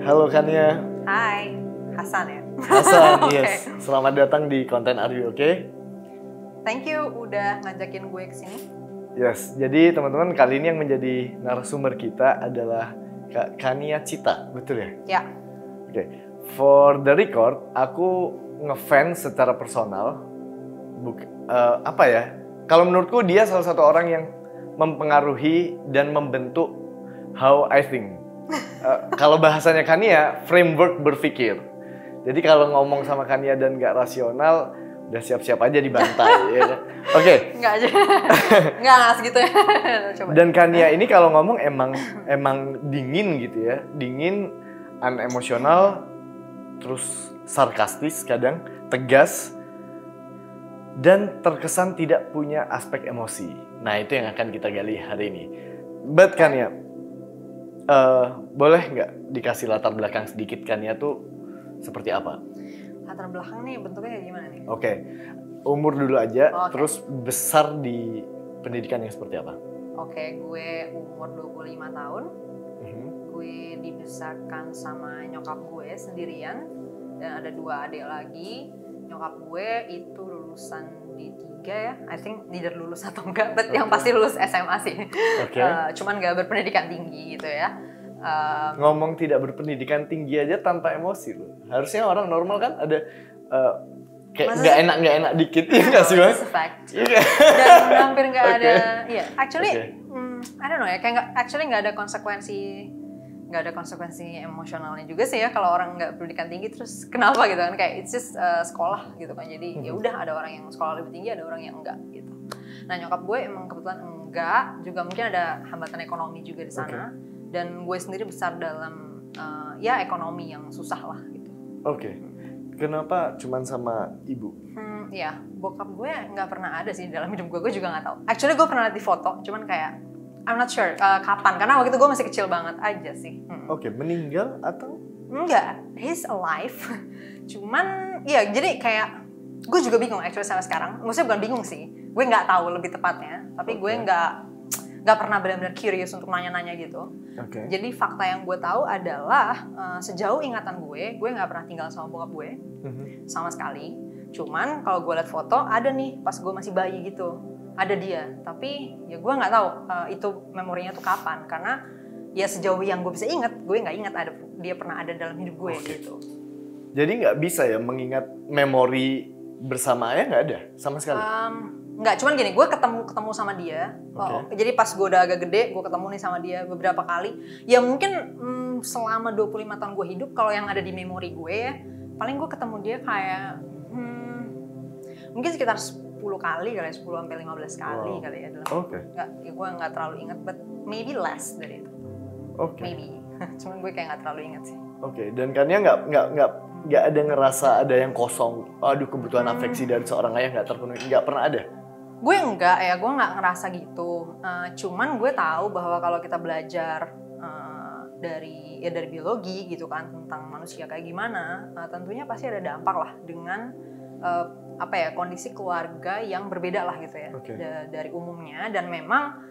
Halo Kania. Hai, Hasan ya? Hasan, Oke. yes. Selamat datang di konten Are You Okay? Thank you udah ngajakin gue kesini. Yes, jadi teman-teman kali ini yang menjadi narasumber kita adalah Kak Kania Cita, betul ya? Ya, Oke, for the record, aku ngefans secara personal. Apa ya? Kalau menurutku dia salah satu orang yang mempengaruhi dan membentuk how I think. Kalau bahasanya Kania, framework berpikir. Jadi kalau ngomong sama Kania dan gak rasional, udah siap-siap aja dibantai. Ya kan? Oke. nggak aja. nggak segitu ya. Coba. Dan Kania ini kalau ngomong emang dingin gitu ya, dingin, unemosional, terus sarkastis kadang, tegas, dan terkesan tidak punya aspek emosi. Nah itu yang akan kita gali hari ini. But Kania, boleh nggak dikasih latar belakang sedikit Kania tuh seperti apa? Latar belakang nih bentuknya kayak gimana nih? Oke, umur dulu aja, Oke. terus besar di pendidikan yang seperti apa? Oke, gue umur 25 tahun. Mhm. Gue dibesarkan sama nyokap gue sendirian. Dan ada 2 adik lagi. Nyokap gue itu lulusan D3 ya. I think neither lulus atau enggak, but yang pasti lulus SMA sih. Oke. Cuman gak berpendidikan tinggi gitu ya. Ngomong tidak berpendidikan tinggi aja tanpa emosi loh. Harusnya orang normal kan ada kayak Masa nggak sih? enak dikit ya nggak sih Bang? It's a fact. Iya. Dan hampir nggak Oke. ada, iya. Actually, Oke. I don't know ya, kayak nggak ada konsekuensi emosionalnya juga sih ya kalau orang nggak pendidikan tinggi terus kenapa gitu kan, kayak it's just sekolah gitu kan. Jadi ya udah, ada orang yang sekolah lebih tinggi, ada orang yang enggak gitu. Nah nyokap gue emang kebetulan enggak, juga mungkin ada hambatan ekonomi juga di sana. Dan gue sendiri besar dalam ya ekonomi yang susah lah gitu. Oke. Kenapa cuman sama ibu? Ya, bokap gue nggak pernah ada sih dalam hidup gue juga nggak tahu. Actually gue pernah lihat di foto, cuman kayak I'm not sure kapan, karena waktu itu gue masih kecil banget aja sih. Oke, meninggal atau? Enggak, he's alive. Cuman, ya jadi kayak gue juga bingung actually sampai sekarang. Maksudnya bukan bingung sih, gue nggak tahu lebih tepatnya. Tapi gue nggak pernah benar-benar curious untuk nanya-nanya gitu. Oke. Jadi fakta yang gue tahu adalah sejauh ingatan gue nggak pernah tinggal sama bokap gue sama sekali. Cuman kalau gue liat foto ada nih pas gue masih bayi gitu, ada dia. Tapi ya gue nggak tahu itu memorinya tuh kapan, karena ya sejauh yang gue bisa ingat, gue nggak ingat ada dia pernah ada dalam hidup gue gitu. Jadi nggak bisa ya mengingat memori bersama ayah, nggak ada sama sekali? Nggak, cuman gini, gue ketemu sama dia. Jadi pas gue udah agak gede, gue ketemu nih sama dia beberapa kali. Ya mungkin selama 25 tahun gue hidup, kalau yang ada di memori gue ya, paling gue ketemu dia kayak mungkin sekitar 10 kali kali ya, 10 sampai 15 kali kali ya dalam. Oke. Nggak, ya gue nggak terlalu ingat, but maybe less dari itu. Oke. Maybe. Cuman gue kayak nggak terlalu ingat sih. Oke, dan Kania nggak ada ngerasa ada yang kosong. Aduh, kebutuhan afeksi dari seorang ayah nggak terpenuhi, nggak pernah ada. Gue enggak ya, gue nggak ngerasa gitu. Cuman gue tahu bahwa kalau kita belajar dari biologi gitu kan, tentang manusia kayak gimana, tentunya pasti ada dampak lah dengan kondisi keluarga yang berbeda lah gitu ya. Oke. Dari umumnya. Dan memang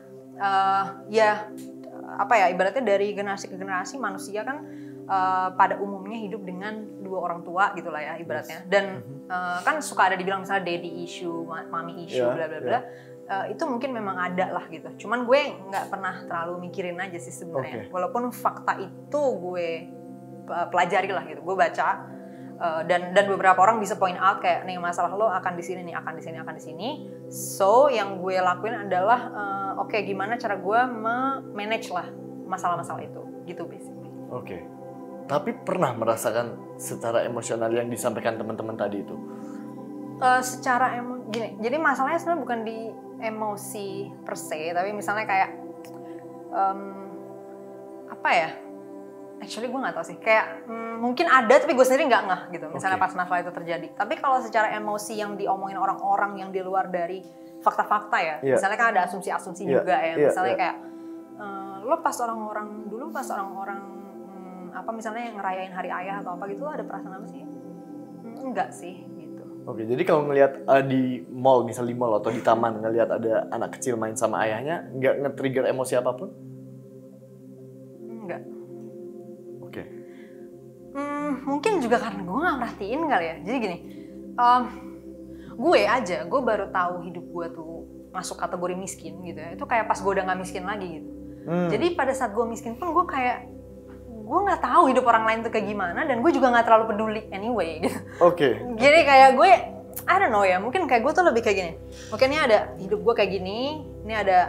ibaratnya dari generasi ke generasi manusia kan pada umumnya hidup dengan 2 orang tua gitu lah ya ibaratnya. Dan kan suka ada dibilang misalnya daddy issue, mommy issue, bla bla bla. Itu mungkin memang ada lah gitu. Cuman gue nggak pernah terlalu mikirin aja sih sebenarnya. Walaupun fakta itu gue pelajari lah gitu. Gue baca dan beberapa orang bisa point out kayak nih masalah lo akan di sini nih, akan di sini. So yang gue lakuin adalah gimana cara gue manage lah masalah-masalah itu gitu basically. Oke. Tapi pernah merasakan secara emosional yang disampaikan teman-teman tadi itu? Gini, jadi masalahnya sebenarnya bukan di emosi per se, tapi misalnya kayak actually gue nggak tahu sih, kayak mungkin ada tapi gue sendiri nggak ngeh gitu misalnya pas masalah itu terjadi. Tapi kalau secara emosi yang diomongin orang-orang yang di luar dari fakta-fakta ya, misalnya kan ada asumsi-asumsi juga ya, misalnya kayak lo pas orang-orang misalnya yang ngerayain hari ayah atau apa gitu, lo ada perasaan apa sih? Enggak sih gitu. Oke, jadi kalau ngelihat di mall, misal di mall atau di taman ngelihat ada anak kecil main sama ayahnya, nggak nge-trigger emosi apapun? Enggak. Oke. Mungkin juga karena gue nggak merhatiin kali ya. Jadi gini, gue baru tahu hidup gue tuh masuk kategori miskin gitu ya. Itu kayak pas gue udah nggak miskin lagi gitu. Jadi pada saat gue miskin pun gue kayak gue nggak tahu hidup orang lain tuh kayak gimana, dan gue juga nggak terlalu peduli anyway gitu. Jadi kayak gue, I don't know ya, mungkin kayak gue tuh lebih kayak gini. Mungkin ini ada hidup gue kayak gini, ini ada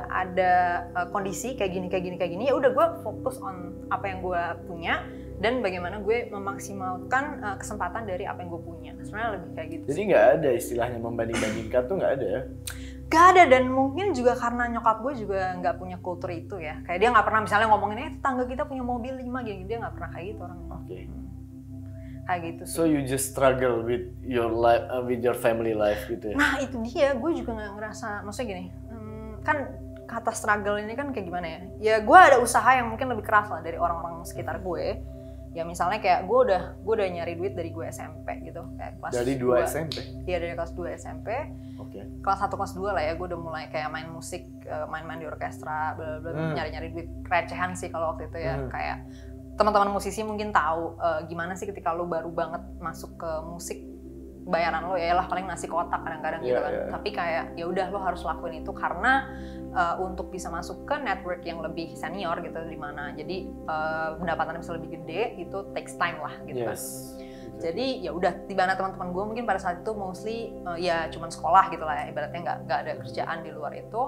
kondisi kayak gini. Ya udah gue fokus on apa yang gue punya dan bagaimana gue memaksimalkan kesempatan dari apa yang gue punya. Sebenarnya lebih kayak gitu. Jadi nggak ada istilahnya membanding-bandingkan tuh nggak ada ya? Gak ada, dan mungkin juga karena nyokap gue juga nggak punya kultur itu ya. Kayak dia nggak pernah misalnya ngomongin, tetangga kita punya mobil 5 gini, dia nggak pernah kayak gitu orangnya. Kayak gitu sih. So you just struggle with your life, with your family life gitu ya? Nah itu dia, gue juga nggak ngerasa, maksudnya gini, kan kata struggle ini kan kayak gimana ya? Ya gue ada usaha yang mungkin lebih keras lah dari orang-orang sekitar gue. Ya misalnya kayak gue udah nyari duit dari gue SMP gitu, kayak kelas dari 2 SMP? Iya dari kelas 2 SMP. Kelas 1 kelas 2 lah ya, gue udah mulai kayak main musik, main-main di orkestra, nyari-nyari duit recehan sih kalau waktu itu ya. Kayak teman-teman musisi mungkin tahu gimana sih ketika lo baru banget masuk ke musik, bayaran lo ya lah paling nasi kotak kadang-kadang gitu kan. Tapi kayak ya udah lo harus lakuin itu karena untuk bisa masuk ke network yang lebih senior gitu di mana. Jadi pendapatannya bisa lebih gede, itu takes time lah gitu kan. Jadi ya udah, di mana teman-teman gue mungkin pada saat itu mostly ya cuman sekolah gitu lah ya, ibaratnya nggak ada kerjaan di luar itu.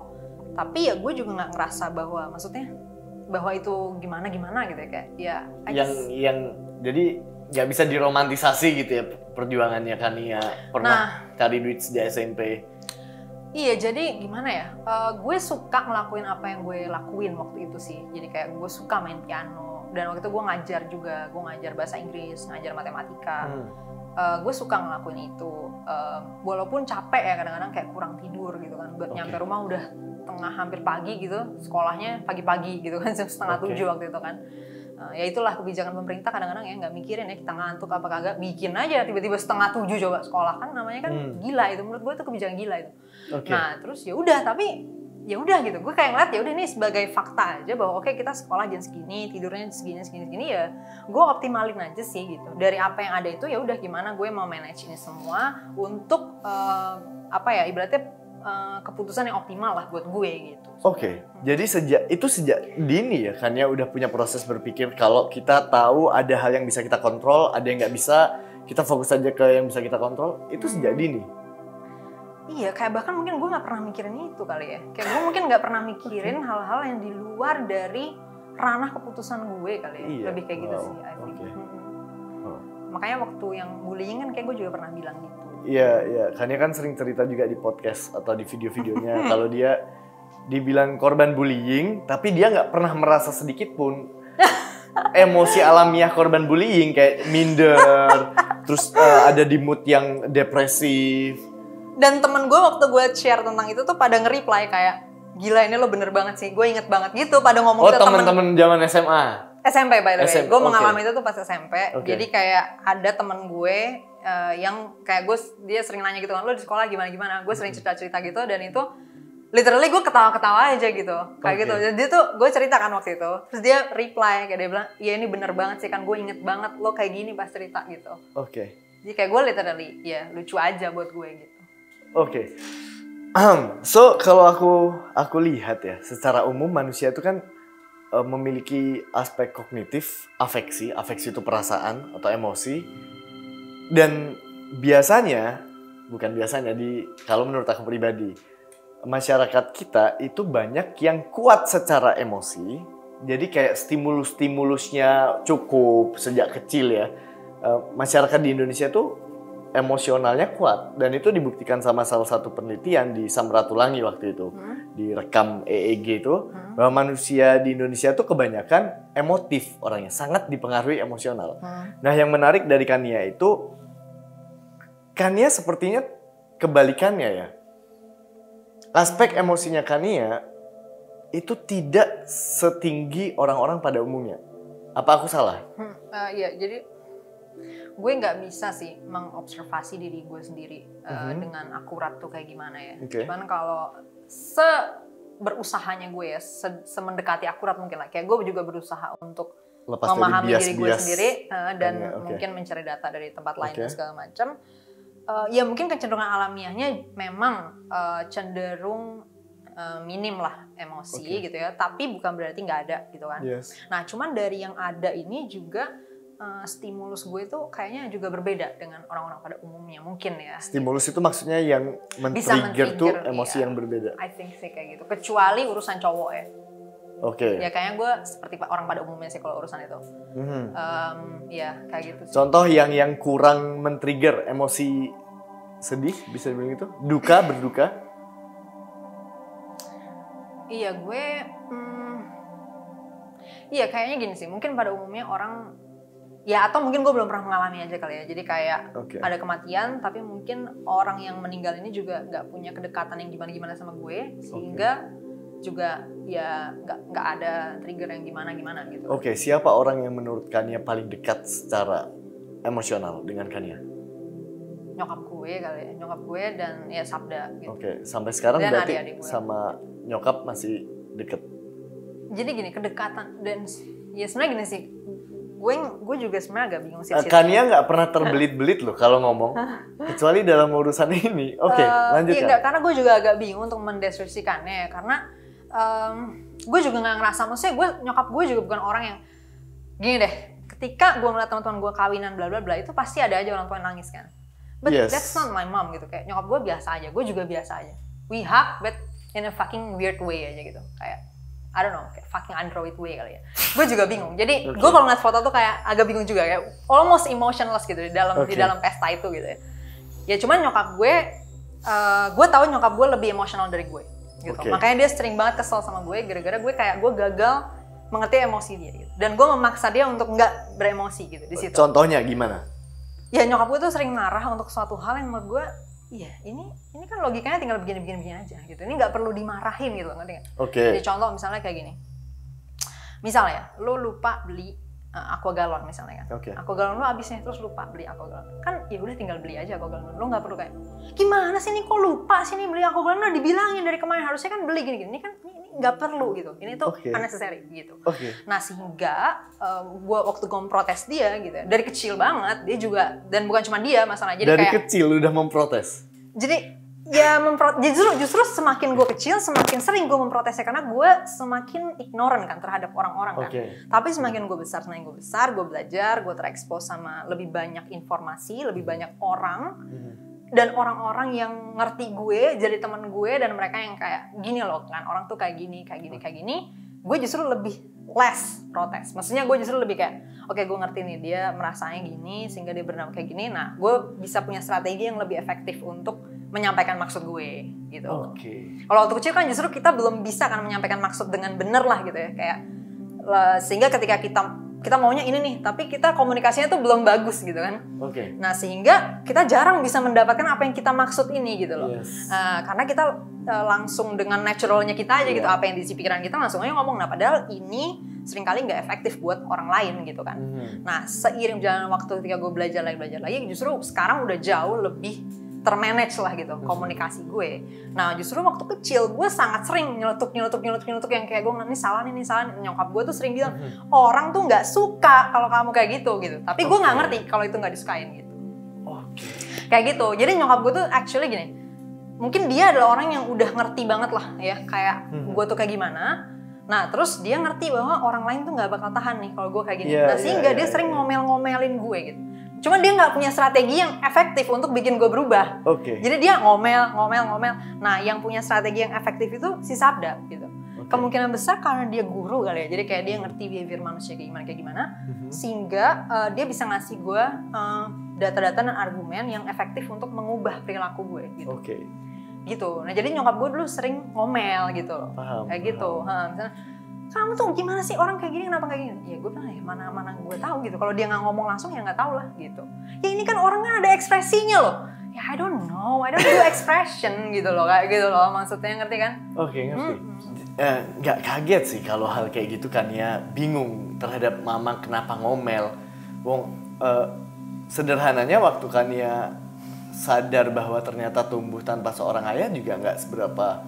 Tapi ya gue juga nggak ngerasa bahwa itu gimana gitu ya, kayak ya yang jadi nggak bisa diromantisasi gitu ya perjuangannya Kania pernah cari duit sejak SMP. Iya, jadi gimana ya, gue suka ngelakuin apa yang gue lakuin waktu itu sih. Jadi kayak gue suka main piano, dan waktu itu gue ngajar juga, gue ngajar bahasa Inggris, ngajar matematika. Gue suka ngelakuin itu, walaupun capek ya kadang-kadang, kayak kurang tidur gitu kan. Nyampe rumah udah tengah hampir pagi gitu, sekolahnya pagi-pagi gitu kan, jam 6:30 waktu itu kan. Ya itulah kebijakan pemerintah kadang-kadang ya, nggak mikirin ya kita ngantuk apa kagak, bikin aja tiba-tiba 6:30 coba sekolah, kan namanya kan gila itu, menurut gue itu kebijakan gila itu. Nah terus ya udah, tapi ya udah gitu, gue kayak ngeliat ya udah ini sebagai fakta aja bahwa oke, kita sekolah jam segini, tidurnya segini ya, gue optimalin aja sih gitu. Dari apa yang ada itu ya udah, gimana gue mau manage ini semua untuk apa ya, ibaratnya keputusan yang optimal lah buat gue gitu. Jadi sejak dini ya kan ya udah punya proses berpikir kalau kita tahu ada hal yang bisa kita kontrol, ada yang nggak bisa, kita fokus aja ke yang bisa kita kontrol, itu sejak dini. Iya, kayak bahkan mungkin gue nggak pernah mikirin itu kali ya. Kayak gue mungkin nggak pernah mikirin hal-hal yang di luar dari ranah keputusan gue kali ya. Lebih kayak gitu sih, I think. Makanya waktu yang bullying kan kayak gue juga pernah bilang gitu. Iya, Kania kan sering cerita juga di podcast atau di video-videonya kalau dia dibilang korban bullying, tapi dia nggak pernah merasa sedikit pun emosi alamiah korban bullying, kayak minder, terus ada di mood yang depresif. Dan temen gue waktu gue share tentang itu tuh pada nge-reply kayak, gila ini lo bener banget sih, gue inget banget gitu pada ngomong ke temen-temen zaman SMA? SMP by the way, gue mengalami itu tuh pas SMP. Jadi kayak ada temen gue yang kayak dia sering nanya gitu kan, lo di sekolah gimana, gue sering cerita-cerita gitu, dan itu literally gue ketawa-ketawa aja gitu, kayak gitu. Jadi tuh gue cerita kan waktu itu, terus dia reply kayak dia bilang, iya ini bener banget sih kan, gue inget banget lo kayak gini pas cerita gitu. Jadi kayak gue literally ya lucu aja buat gue gitu. So kalau aku lihat ya, secara umum manusia itu kan memiliki aspek kognitif, afeksi itu perasaan atau emosi, dan kalau menurut aku pribadi, masyarakat kita itu banyak yang kuat secara emosi, jadi kayak stimulus-stimulusnya cukup sejak kecil ya. Masyarakat di Indonesia tuh emosionalnya kuat, dan itu dibuktikan sama salah satu penelitian di Samratulangi waktu itu, direkam EEG itu, bahwa manusia di Indonesia tuh kebanyakan emotif orangnya, sangat dipengaruhi emosional. Nah yang menarik dari Kania itu, Kania sepertinya kebalikannya ya. Aspek emosinya Kania itu tidak setinggi orang-orang pada umumnya. Apa aku salah? Iya, jadi gue nggak bisa sih mengobservasi diri gue sendiri dengan akurat tuh kayak gimana ya. Cuman kalau berusahanya gue ya, semendekati akurat mungkin lah. Kayak gue juga berusaha untuk Lepas memahami dari diri gue bias-bias sendiri dan okay. mungkin mencari data dari tempat lain dan segala macam. Ya mungkin kecenderungan alamiahnya memang cenderung minim lah emosi gitu ya, tapi bukan berarti nggak ada gitu kan. Yes. Nah cuman dari yang ada ini juga stimulus gue tuh kayaknya juga berbeda dengan orang-orang pada umumnya mungkin ya. Stimulus itu maksudnya yang men-trigger tuh emosi yang berbeda. I think sih kayak gitu. Kecuali urusan cowok ya. Oke. Ya kayaknya gue seperti orang pada umumnya sih kalau urusan itu. Ya kayak gitu sih. Contoh yang kurang men-trigger emosi sedih bisa dibilang itu, duka, berduka. Iya gue, iya kayaknya gini sih. Mungkin pada umumnya orang, ya atau mungkin gue belum pernah mengalami aja kali ya. Jadi kayak ada kematian, tapi mungkin orang yang meninggal ini juga nggak punya kedekatan yang gimana-gimana sama gue, sehingga juga ya nggak ada trigger yang gimana-gimana gitu. Oke, siapa orang yang menurut Kania paling dekat secara emosional dengan Kania? Nyokap gue kali ya, nyokap gue dan ya Sabda gitu. Oke, sampai sekarang dan berarti adik-adik gue. Sama nyokap masih deket? Jadi gini, kedekatan dan ya sebenarnya gini sih, gue juga sebenarnya agak bingung sih. Kania nggak pernah terbelit-belit loh kalau ngomong, kecuali dalam urusan ini. Oke, lanjutkan. Iya enggak, karena gue juga agak bingung untuk mendeskripsikannya, karena gue juga nggak ngerasa, maksudnya nyokap gue juga bukan orang yang gini deh. Ketika gue ngeliat teman-teman gue kawinan bla bla bla, itu pasti ada aja orang tua yang nangis kan. But that's not my mom gitu, kayak nyokap gue biasa aja, gue juga biasa aja. We hug but in a fucking weird way aja gitu, kayak I don't know, kayak fucking android way kali ya. Gue juga bingung. Jadi gue kalau ngeliat foto tuh kayak agak bingung juga, kayak almost emotionless gitu di dalam pesta itu gitu ya. Ya cuman nyokap gue tahu nyokap gue lebih emosional dari gue gitu. Makanya dia sering banget kesel sama gue gara-gara gue kayak gue gagal mengerti emosi dia gitu. Dan gue memaksa dia untuk nggak beremosi gitu di situ. Contohnya gimana? Ya nyokap gue tuh sering marah untuk suatu hal yang menurut gue, iya ini kan logikanya tinggal begini aja gitu. Ini nggak perlu dimarahin gitu, ngerti nggak? Jadi contoh misalnya kayak gini. Misalnya lo lupa beli aqua galon misalnya kan. Aqua galon lo habisnya terus lupa beli aqua galon. Kan ya udah tinggal beli aja aqua galon. Lo nggak perlu kayak gimana sih nih kok lupa sih nih beli aqua galon, lo dibilangin dari kemarin harusnya kan beli gini. Ini kan nggak perlu gitu. Ini tuh unnecessary gitu. Nah sehingga gue waktu gue memprotes dia gitu. Dari kecil banget dia juga, dan bukan cuma dia masalahnya. Jadi dari kayak, kecil udah memprotes. Jadi ya justru semakin gue kecil semakin sering gue memprotesnya karena gue semakin ignoran kan terhadap orang-orang kan. Tapi semakin gue besar gue belajar, gue terekspos sama lebih banyak informasi, lebih banyak orang dan orang-orang yang ngerti gue jadi teman gue, dan mereka yang kayak gini loh kan, orang tuh kayak gini, gue justru lebih less protes. Maksudnya gue justru lebih kayak oke, gue ngerti nih dia merasanya gini sehingga dia bernama kayak gini. Nah gue bisa punya strategi yang lebih efektif untuk menyampaikan maksud gue gitu. Kalau waktu kecil kan justru kita belum bisa kan menyampaikan maksud dengan benar lah gitu ya, kayak sehingga ketika kita maunya ini nih, tapi kita komunikasinya tuh belum bagus gitu kan. Nah sehingga kita jarang bisa mendapatkan apa yang kita maksud ini gitu loh. Karena kita langsung dengan naturalnya kita aja gitu, apa yang di pikiran kita langsung aja ngomong. Nah padahal ini seringkali nggak efektif buat orang lain gitu kan. Nah seiring berjalan waktu ketika gue belajar lagi, justru sekarang udah jauh lebih termanage lah gitu komunikasi gue. Nah justru waktu kecil gue sangat sering nyeletuk yang kayak gue ini salah. Nyokap gue tuh sering bilang orang tuh nggak suka kalau kamu kayak gitu. Tapi gue nggak ngerti kalau itu nggak disukain gitu. Kayak gitu. Jadi nyokap gue tuh actually gini, mungkin dia adalah orang yang udah ngerti banget lah ya kayak gue tuh kayak gimana. Nah terus dia ngerti bahwa orang lain tuh nggak bakal tahan nih kalau gue kayak gini. Nah sehingga dia sering ngomel-ngomelin gue gitu. Cuma dia nggak punya strategi yang efektif untuk bikin gue berubah. Jadi dia ngomel. Nah yang punya strategi yang efektif itu si Sabda gitu. Kemungkinan besar karena dia guru kali ya. Jadi kayak dia ngerti behavior manusia kayak gimana. Sehingga dia bisa ngasih gue data-data dan argumen yang efektif untuk mengubah perilaku gue gitu. Gitu. Nah jadi nyokap gue dulu sering ngomel gitu loh. Kayak gitu. Misalnya, kamu tuh gimana sih orang kayak gini, kenapa kayak gini? Ya gue bilang ya mana gue tahu gitu. Kalau dia nggak ngomong langsung ya nggak tahu lah gitu. Ya ini kan orang kan ada ekspresinya loh. Ya I don't know, I don't do expression gitu loh, kayak gitu loh maksudnya, ngerti kan? Ngerti. Nggak kaget sih kalau hal kayak gitu kan ya, bingung terhadap mama kenapa ngomel. Sederhananya waktu kan ya sadar bahwa ternyata tumbuh tanpa seorang ayah juga nggak seberapa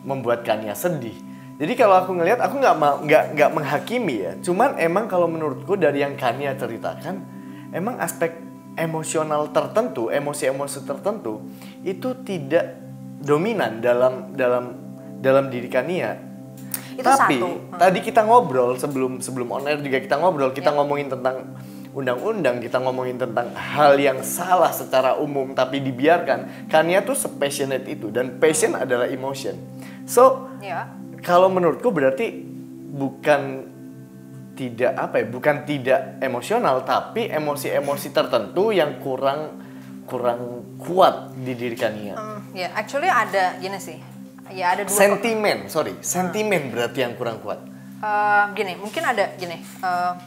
membuat Kania sedih. Jadi kalau aku ngelihat, aku nggak menghakimi ya. Cuman emang kalau menurutku dari yang Kania ceritakan, emang aspek emosional tertentu, emosi-emosi tertentu itu tidak dominan dalam diri Kania. Itu Tapi satu. tadi kita ngobrol sebelum on air juga kita ngobrol, kita ngomongin tentang undang-undang, kita ngomongin tentang hal yang salah secara umum tapi dibiarkan. Kania tuh se-passionate itu, dan passion adalah emotion. So, kalau menurutku berarti bukan tidak emosional, tapi emosi-emosi tertentu yang kurang kuat di diri Kania. Ya, actually ada gini sih. Ya ada dua. Sentimen berarti yang kurang kuat. Gini, mungkin ada gini.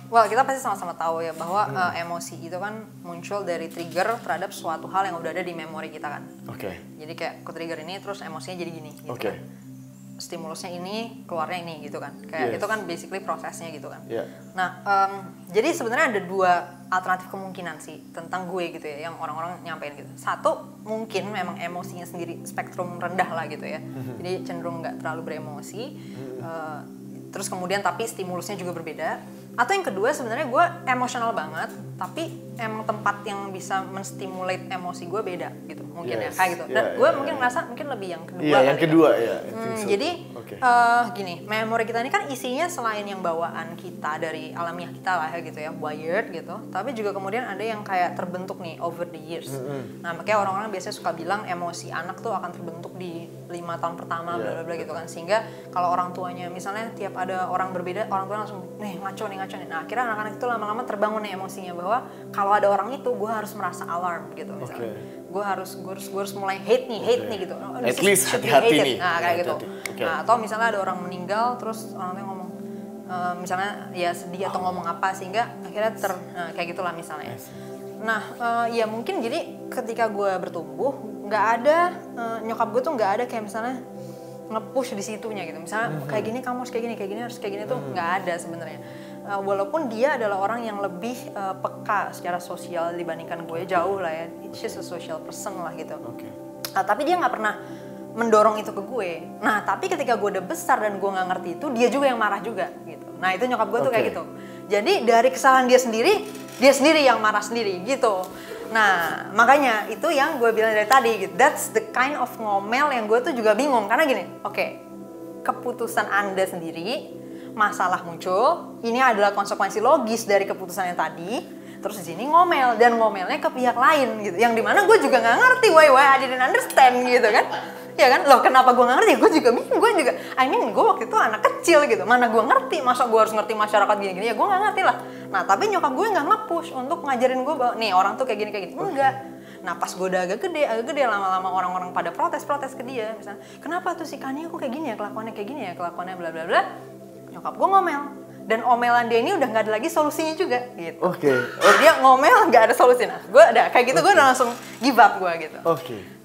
Well, kita pasti sama-sama tahu ya bahwa emosi itu kan muncul dari trigger terhadap suatu hal yang udah ada di memori kita kan. Oke. Jadi kayak ke trigger ini terus emosinya jadi gini gitu Oke. kan. Stimulusnya ini, keluarnya ini gitu kan. Kayak itu kan basically prosesnya gitu kan. Yeah. Nah, jadi sebenarnya ada dua alternatif kemungkinan sih tentang gue gitu ya, yang orang-orang nyampein gitu. Satu, mungkin memang emosinya sendiri spektrum rendah lah gitu ya. Jadi cenderung nggak terlalu beremosi. Terus kemudian tapi stimulusnya juga berbeda. Atau yang kedua sebenarnya gue emosional banget, tapi emang tempat yang bisa menstimulate emosi gue beda gitu mungkin ya kayak gitu. Dan gue mungkin ngerasa mungkin lebih yang kedua. Iya, yang kedua ya. Jadi gini, memori kita ini kan isinya selain yang bawaan kita dari alamiah kita lah ya gitu ya, wired gitu. Tapi juga kemudian ada yang kayak terbentuk nih over the years. Nah makanya orang-orang biasanya suka bilang emosi anak tuh akan terbentuk di 5 tahun pertama bla bla bla gitu kan. Sehingga kalau orang tuanya misalnya tiap ada orang berbeda, orang tua langsung ngaco nih. Nah akhirnya anak-anak itu lama-lama terbangun nih emosinya bahwa kalau ada orang itu gue harus merasa alarm gitu misalnya. Gue harus mulai hate nih gitu. At least hati-hati nih. Nah kayak gitu. Nah, atau misalnya ada orang meninggal terus orang tuanya ngomong misalnya ya sedih atau ngomong apa sehingga akhirnya kayak gitulah misalnya. Nah ya mungkin jadi ketika gue bertumbuh nggak ada nyokap gue tuh nggak ada kayak misalnya nge-push di situnya gitu. Misalnya kayak gini kamu harus kayak gini harus kayak gini tuh nggak ada sebenarnya. Walaupun dia adalah orang yang lebih peka secara sosial dibandingkan gue jauh lah ya. She's a social person lah gitu. Tapi dia nggak pernah mendorong itu ke gue. Nah tapi ketika gue udah besar dan gue nggak ngerti itu, dia juga yang marah juga gitu. Nah itu nyokap gue tuh kayak gitu. Jadi dari kesalahan dia sendiri yang marah sendiri gitu. Nah makanya itu yang gue bilang dari tadi gitu. That's the kind of ngomel yang gue tuh juga bingung. Karena gini, keputusan Anda sendiri, masalah muncul, ini adalah konsekuensi logis dari keputusan yang tadi. Terus di sini ngomel, dan ngomelnya ke pihak lain gitu. Yang dimana gue juga nggak ngerti, why I didn't understand gitu kan. Ya kan, loh kenapa gue nggak ngerti, gue juga bingung, gue waktu itu anak kecil gitu, mana gue ngerti, masa gue harus ngerti masyarakat gini-gini, ya gue nggak ngerti lah. Nah tapi nyokap gue nggak nge-push untuk ngajarin gue bahwa nih orang tuh kayak gini, enggak. Nah pas gue udah agak gede lama-lama orang-orang pada protes ke dia, misalnya, kenapa tuh si Kania kok kayak gini ya, kelakuannya bla bla bla, nyokap gue ngomel. Dan omelan dia ini udah nggak ada lagi solusinya juga gitu. Dia ngomel nggak ada solusi. Nah, gue ada kayak gitu, gue udah langsung give up gue gitu.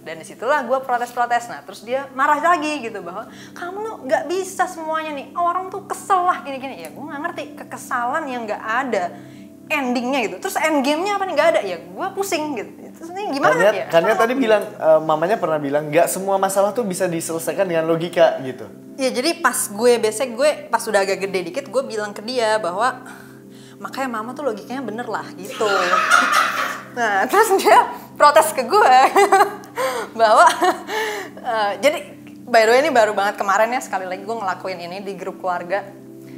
Dan disitulah gue protes. Nah, terus dia marah lagi gitu bahwa kamu tuh nggak bisa semuanya nih. Orang tuh kesel lah gini-gini. Ya gue nggak ngerti kekesalan yang nggak ada endingnya gitu. Terus end game-nya apa nih nggak ada? Ya gue pusing gitu. Terus ini gimana ya? Karena tadi bilang mamanya pernah bilang nggak semua masalah tuh bisa diselesaikan dengan logika gitu. Ya jadi pas gue pas udah agak gede dikit gue bilang ke dia bahwa makanya mama tuh logikanya bener lah gitu. Nah terus dia protes ke gue bahwa jadi by the way ini baru banget kemarin ya, sekali lagi gue ngelakuin ini di grup keluarga.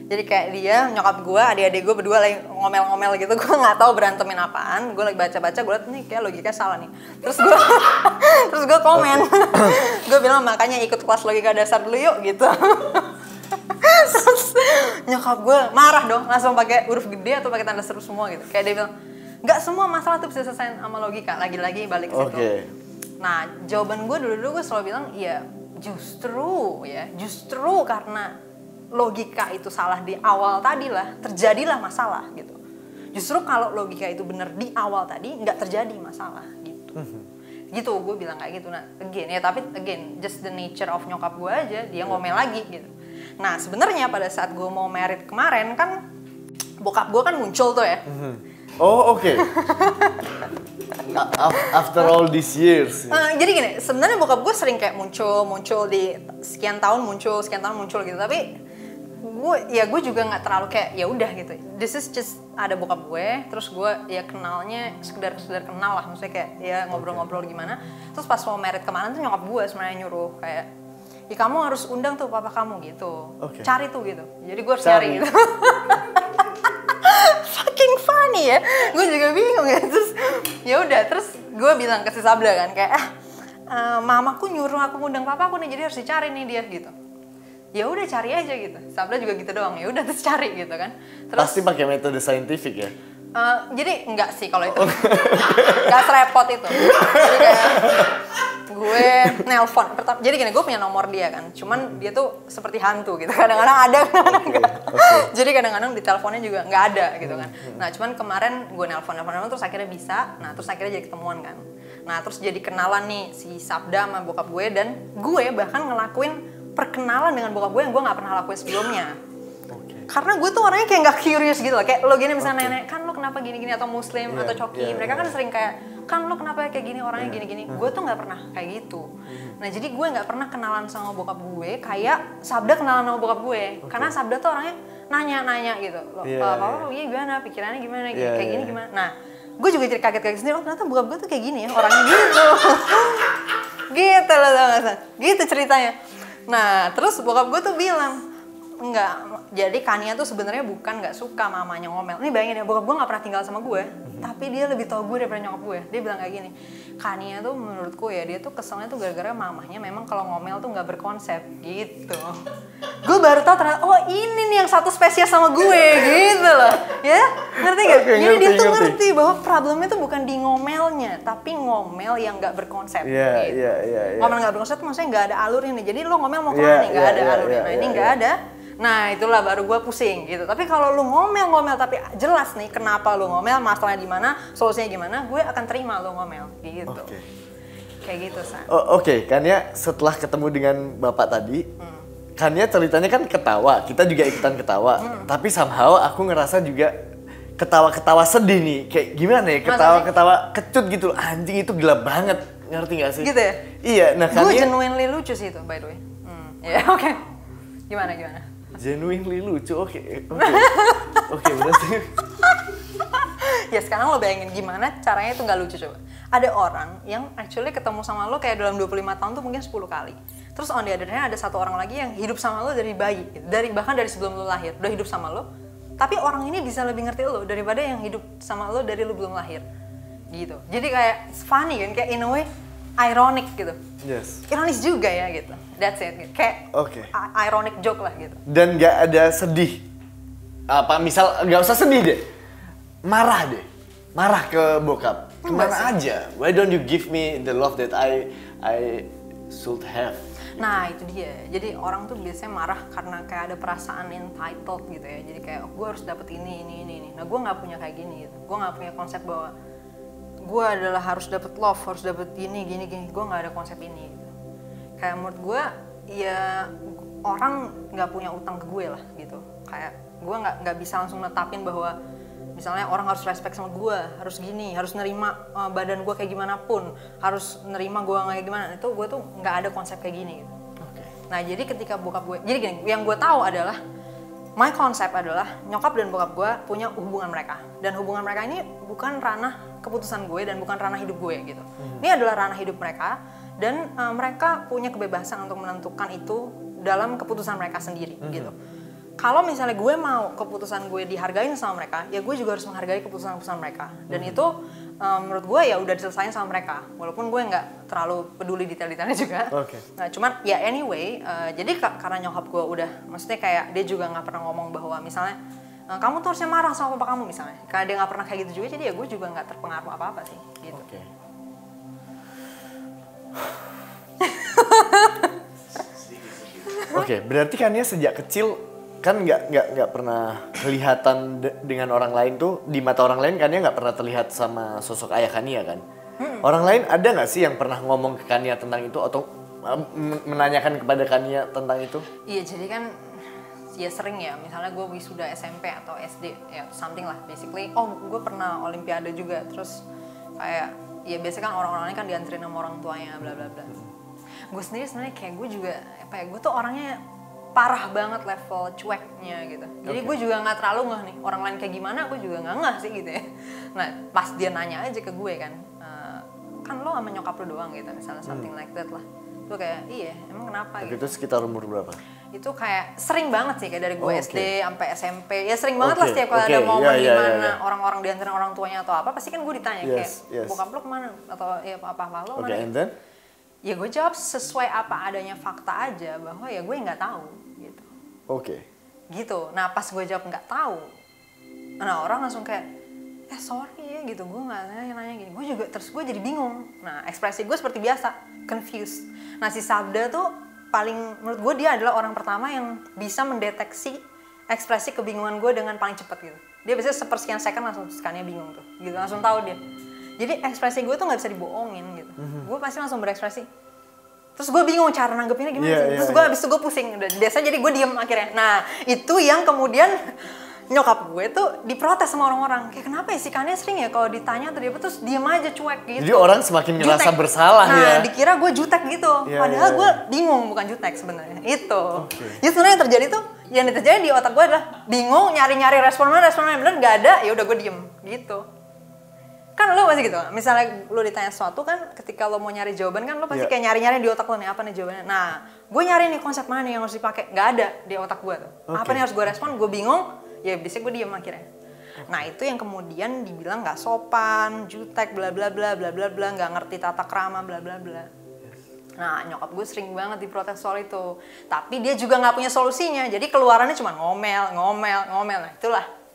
Jadi kayak dia, nyokap gue, adik-adik gue berdua lagi ngomel-ngomel gitu, gue nggak tahu berantemin apaan. Gue lagi baca-baca, gue liat nih kayak logikanya salah nih. Terus gue komen, gue bilang makanya ikut kelas logika dasar dulu yuk gitu. Terus nyokap gue marah dong, langsung pakai huruf gede atau pakai tanda seru semua gitu. Kayak dia bilang, nggak semua masalah tuh bisa selesai sama logika. Lagi-lagi balik ke situ. Nah jawaban gue dulu gue selalu bilang, ya justru karena logika itu salah di awal tadi lah, terjadilah masalah gitu. Justru kalau logika itu benar di awal tadi, nggak terjadi masalah gitu. Gitu, gue bilang kayak gitu. Nah, tapi just the nature of nyokap gue aja, dia ngomel lagi gitu. Nah, sebenarnya pada saat gue mau merit kemarin kan, bokap gue kan muncul tuh ya. After all these years. Jadi gini, sebenarnya bokap gue sering kayak muncul di sekian tahun muncul gitu, tapi gue juga nggak terlalu kayak ya udah gitu. This is just ada bokap gue, terus gue ya kenalnya sekedar kenal lah, maksudnya kayak ya ngobrol-ngobrol gimana. Terus pas mau merit kemana tuh nyokap gue sebenarnya nyuruh kayak, ya kamu harus undang tuh papa kamu gitu, cari tuh gitu. Jadi gue harus cari gitu. Fucking funny ya, gue juga bingung ya. Terus ya udah, terus gue bilang ke si Sabda kan kayak mamaku nyuruh aku ngundang papaku nih, jadi harus dicari nih dia gitu. Ya udah cari aja gitu. Sabda juga gitu doang, ya udah terus cari gitu kan. Terus pasti pakai metode saintifik ya. Jadi enggak sih kalau itu, enggak serepot itu. Jadi kayak gue nelpon. Jadi gini, gue punya nomor dia kan. Cuman dia tuh seperti hantu gitu. Kadang-kadang ada, kadang-kadang enggak. Jadi kadang-kadang di teleponnya juga nggak ada gitu kan. Nah cuman kemarin gue nelpon terus akhirnya bisa. Nah terus akhirnya jadi ketemuan kan. Nah terus jadi kenalan nih si Sabda sama bokap gue, dan gue bahkan ngelakuin perkenalan dengan bokap gue yang gue nggak pernah lakuin sebelumnya. Karena gue tuh orangnya kayak nggak curious gitu loh. Kayak lo gini misalnya nenek, kan lo kenapa gini-gini, atau muslim atau coki. Mereka kan sering kayak, kan lo kenapa kayak gini, orangnya gini-gini. Gue tuh nggak pernah kayak gitu. Nah jadi gue nggak pernah kenalan sama bokap gue kayak Sabda kenalan sama bokap gue. Karena Sabda tuh orangnya nanya-nanya gitu. Papa gimana, pikirannya gimana, kayak gini gimana. Nah gue juga jadi kaget-kaget sendiri, oh ternyata bokap gue tuh kayak gini ya, orangnya gitu. Gitu loh, tau gak? Gitu ceritanya. Nah terus bokap gue tuh bilang, enggak, jadi Kania tuh sebenarnya bukan nggak suka mamanya ngomel. Ini bayangin ya, bokap gue nggak pernah tinggal sama gue, tapi dia lebih tahu gue daripada nyokap gue. Dia bilang kayak gini, Kania tuh menurutku ya, dia tuh keselnya tuh gara-gara mamahnya memang kalau ngomel tuh nggak berkonsep gitu. Gue baru tahu ternyata, oh ini nih yang satu spesies sama gue gitu loh, ya ngerti gak? Jadi dia tuh ngerti bahwa problemnya tuh bukan di ngomelnya, tapi ngomel yang nggak berkonsep. Ngomel nggak berkonsep tuh maksudnya nggak ada alurnya nih. Jadi lo ngomel mau kemana nih, nggak ada alurnya. Nah ini nggak ada. Nah itulah baru gue pusing gitu. Tapi kalau lu ngomel tapi jelas nih kenapa lu ngomel, masalahnya di mana, solusinya gimana, gue akan terima lu ngomel gitu. Kayak gitu San. Kania setelah ketemu dengan bapak tadi, Kania ceritanya kan ketawa, kita juga ikutan ketawa. Tapi somehow aku ngerasa juga ketawa-ketawa sedih nih. Kayak gimana ya, ketawa-ketawa kecut gitu. Anjing itu gelap banget, ngerti gak sih? Gitu ya? Iya, nah Kania... Gue genuinely lucu sih itu by the way. Gimana? Genuinely lucu, oke, berarti. Ya sekarang lo bayangin gimana caranya itu nggak lucu coba. Ada orang yang actually ketemu sama lo kayak dalam 25 tahun tuh mungkin 10 kali. Terus on the other hand ada satu orang lagi yang hidup sama lo dari bayi, bahkan dari sebelum lo lahir, udah hidup sama lo. Tapi orang ini bisa lebih ngerti lo daripada yang hidup sama lo dari lo belum lahir. Gitu. Jadi kayak funny kan, kayak in a way ironic gitu. Yes. Ironis juga ya gitu. That's it. Kayak ironic joke lah gitu. Dan gak ada sedih. Apa misal gak usah sedih deh. Marah deh. Marah ke bokap. Kemana aja? Why don't you give me the love that I should have? Nah itu dia. Jadi orang tuh biasanya marah karena kayak ada perasaan entitled gitu ya. Jadi kayak gue harus dapet ini. Nah gue nggak punya kayak gini gitu. Gue nggak punya konsep bahwa gue adalah harus dapet love, harus dapet gini. Gue nggak ada konsep ini gitu. Kayak menurut gue ya orang nggak punya utang ke gue lah gitu. Kayak gue nggak bisa langsung netapin bahwa misalnya orang harus respect sama gue, harus gini, harus nerima badan gue kayak gimana pun, harus nerima gue kayak gimana. Itu gue tuh nggak ada konsep kayak gini gitu. Nah jadi ketika bokap gue, jadi gini, yang gue tahu adalah my konsep adalah nyokap dan bokap gue punya hubungan mereka, dan hubungan mereka ini bukan ranah keputusan gue dan bukan ranah hidup gue gitu. Ini adalah ranah hidup mereka, dan mereka punya kebebasan untuk menentukan itu dalam keputusan mereka sendiri gitu. Kalau misalnya gue mau keputusan gue dihargain sama mereka, ya gue juga harus menghargai keputusan-keputusan mereka. Dan itu menurut gue ya udah diselesain sama mereka. Walaupun gue nggak terlalu peduli detail-detailnya juga. Nah, cuman ya anyway, jadi karena nyokap gue udah, maksudnya kayak dia juga nggak pernah ngomong bahwa misalnya kamu tuh harusnya marah sama papa kamu misalnya. Karena dia nggak pernah kayak gitu juga, jadi ya gue juga nggak terpengaruh apa-apa sih. Gitu. Oke, berarti kan ya sejak kecil kan nggak pernah kelihatan dengan orang lain tuh, di mata orang lain kan ya nggak pernah terlihat sama sosok ayah Kania kan. Orang lain ada nggak sih yang pernah ngomong ke Kania tentang itu atau menanyakan kepada Kania tentang itu? Iya, jadi kan ya sering ya, misalnya gue wisuda SMP atau SD ya something lah basically. Oh gue pernah olimpiade juga, terus kayak ya biasanya kan orang-orang ini kan dianterin sama orang tuanya bla bla bla. Gue sendiri sebenarnya kayak gue juga apa ya, gue tuh orangnya parah banget level cueknya gitu. Jadi gue juga nggak terlalu ngeh nih orang lain kayak gimana, gue juga nggak ngeh sih gitu ya. Nah pas dia nanya aja ke gue kan, kan lo sama nyokap lo doang gitu misalnya something like that lah. Tuh kayak iya emang kenapa gitu. Itu sekitar umur berapa? Itu kayak sering banget sih kayak dari gue SD sampai SMP ya sering banget lah setiap kali ada momen dimana orang-orang diantarin orang tuanya atau apa pasti kan gue ditanya kayak bokap lo kemana atau ya apa lo mana. And then? Ya gue jawab sesuai apa adanya fakta aja bahwa ya gue nggak tahu gitu. Gitu. Nah pas gue jawab nggak tahu, nah orang langsung kayak sorry ya gitu, gue nggak nanya gini. Gue juga terus gue jadi bingung. Nah ekspresi gue seperti biasa, confused. Nah si Sabda tuh paling menurut gue dia adalah orang pertama yang bisa mendeteksi ekspresi kebingungan gue dengan paling cepat gitu. Dia biasanya sepersekian second langsung sekannya bingung tuh, gitu langsung tahu dia. Jadi ekspresi gue tuh nggak bisa dibohongin gitu. Gue pasti langsung berekspresi. Terus gue bingung cara nanggepinnya gimana sih. Terus gue abis itu gue pusing. Biasanya jadi gue diem akhirnya. Nah itu yang kemudian nyokap gue tuh diprotes sama orang-orang. Kayak kenapa ya si Kania sering ya kalau ditanya tadi apa terus diem aja cuek gitu. Jadi orang semakin ngerasa bersalah ya. Nah dikira gue jutek gitu. Padahal gue bingung bukan jutek sebenarnya. Itu. Jadi sebenarnya yang terjadi tuh, yang terjadi di otak gue adalah bingung nyari-nyari responnya bener nggak ada. Ya udah gue diem gitu. Kan lo masih gitu, misalnya lo ditanya sesuatu kan ketika lo mau nyari jawaban kan lo pasti kayak nyari-nyari di otak lo nih apa nih jawabannya. Nah gue nyari nih konsep mana nih yang harus dipakai, nggak ada di otak gue tuh. Apa nih harus gue respon, gue bingung, ya biasanya gue diem akhirnya. Nah itu yang kemudian dibilang nggak sopan, jutek, bla bla bla bla bla bla, nggak ngerti tata krama, bla bla bla. Nah nyokap gue sering banget diprotes soal itu, tapi dia juga nggak punya solusinya, jadi keluarannya cuma ngomel. Nah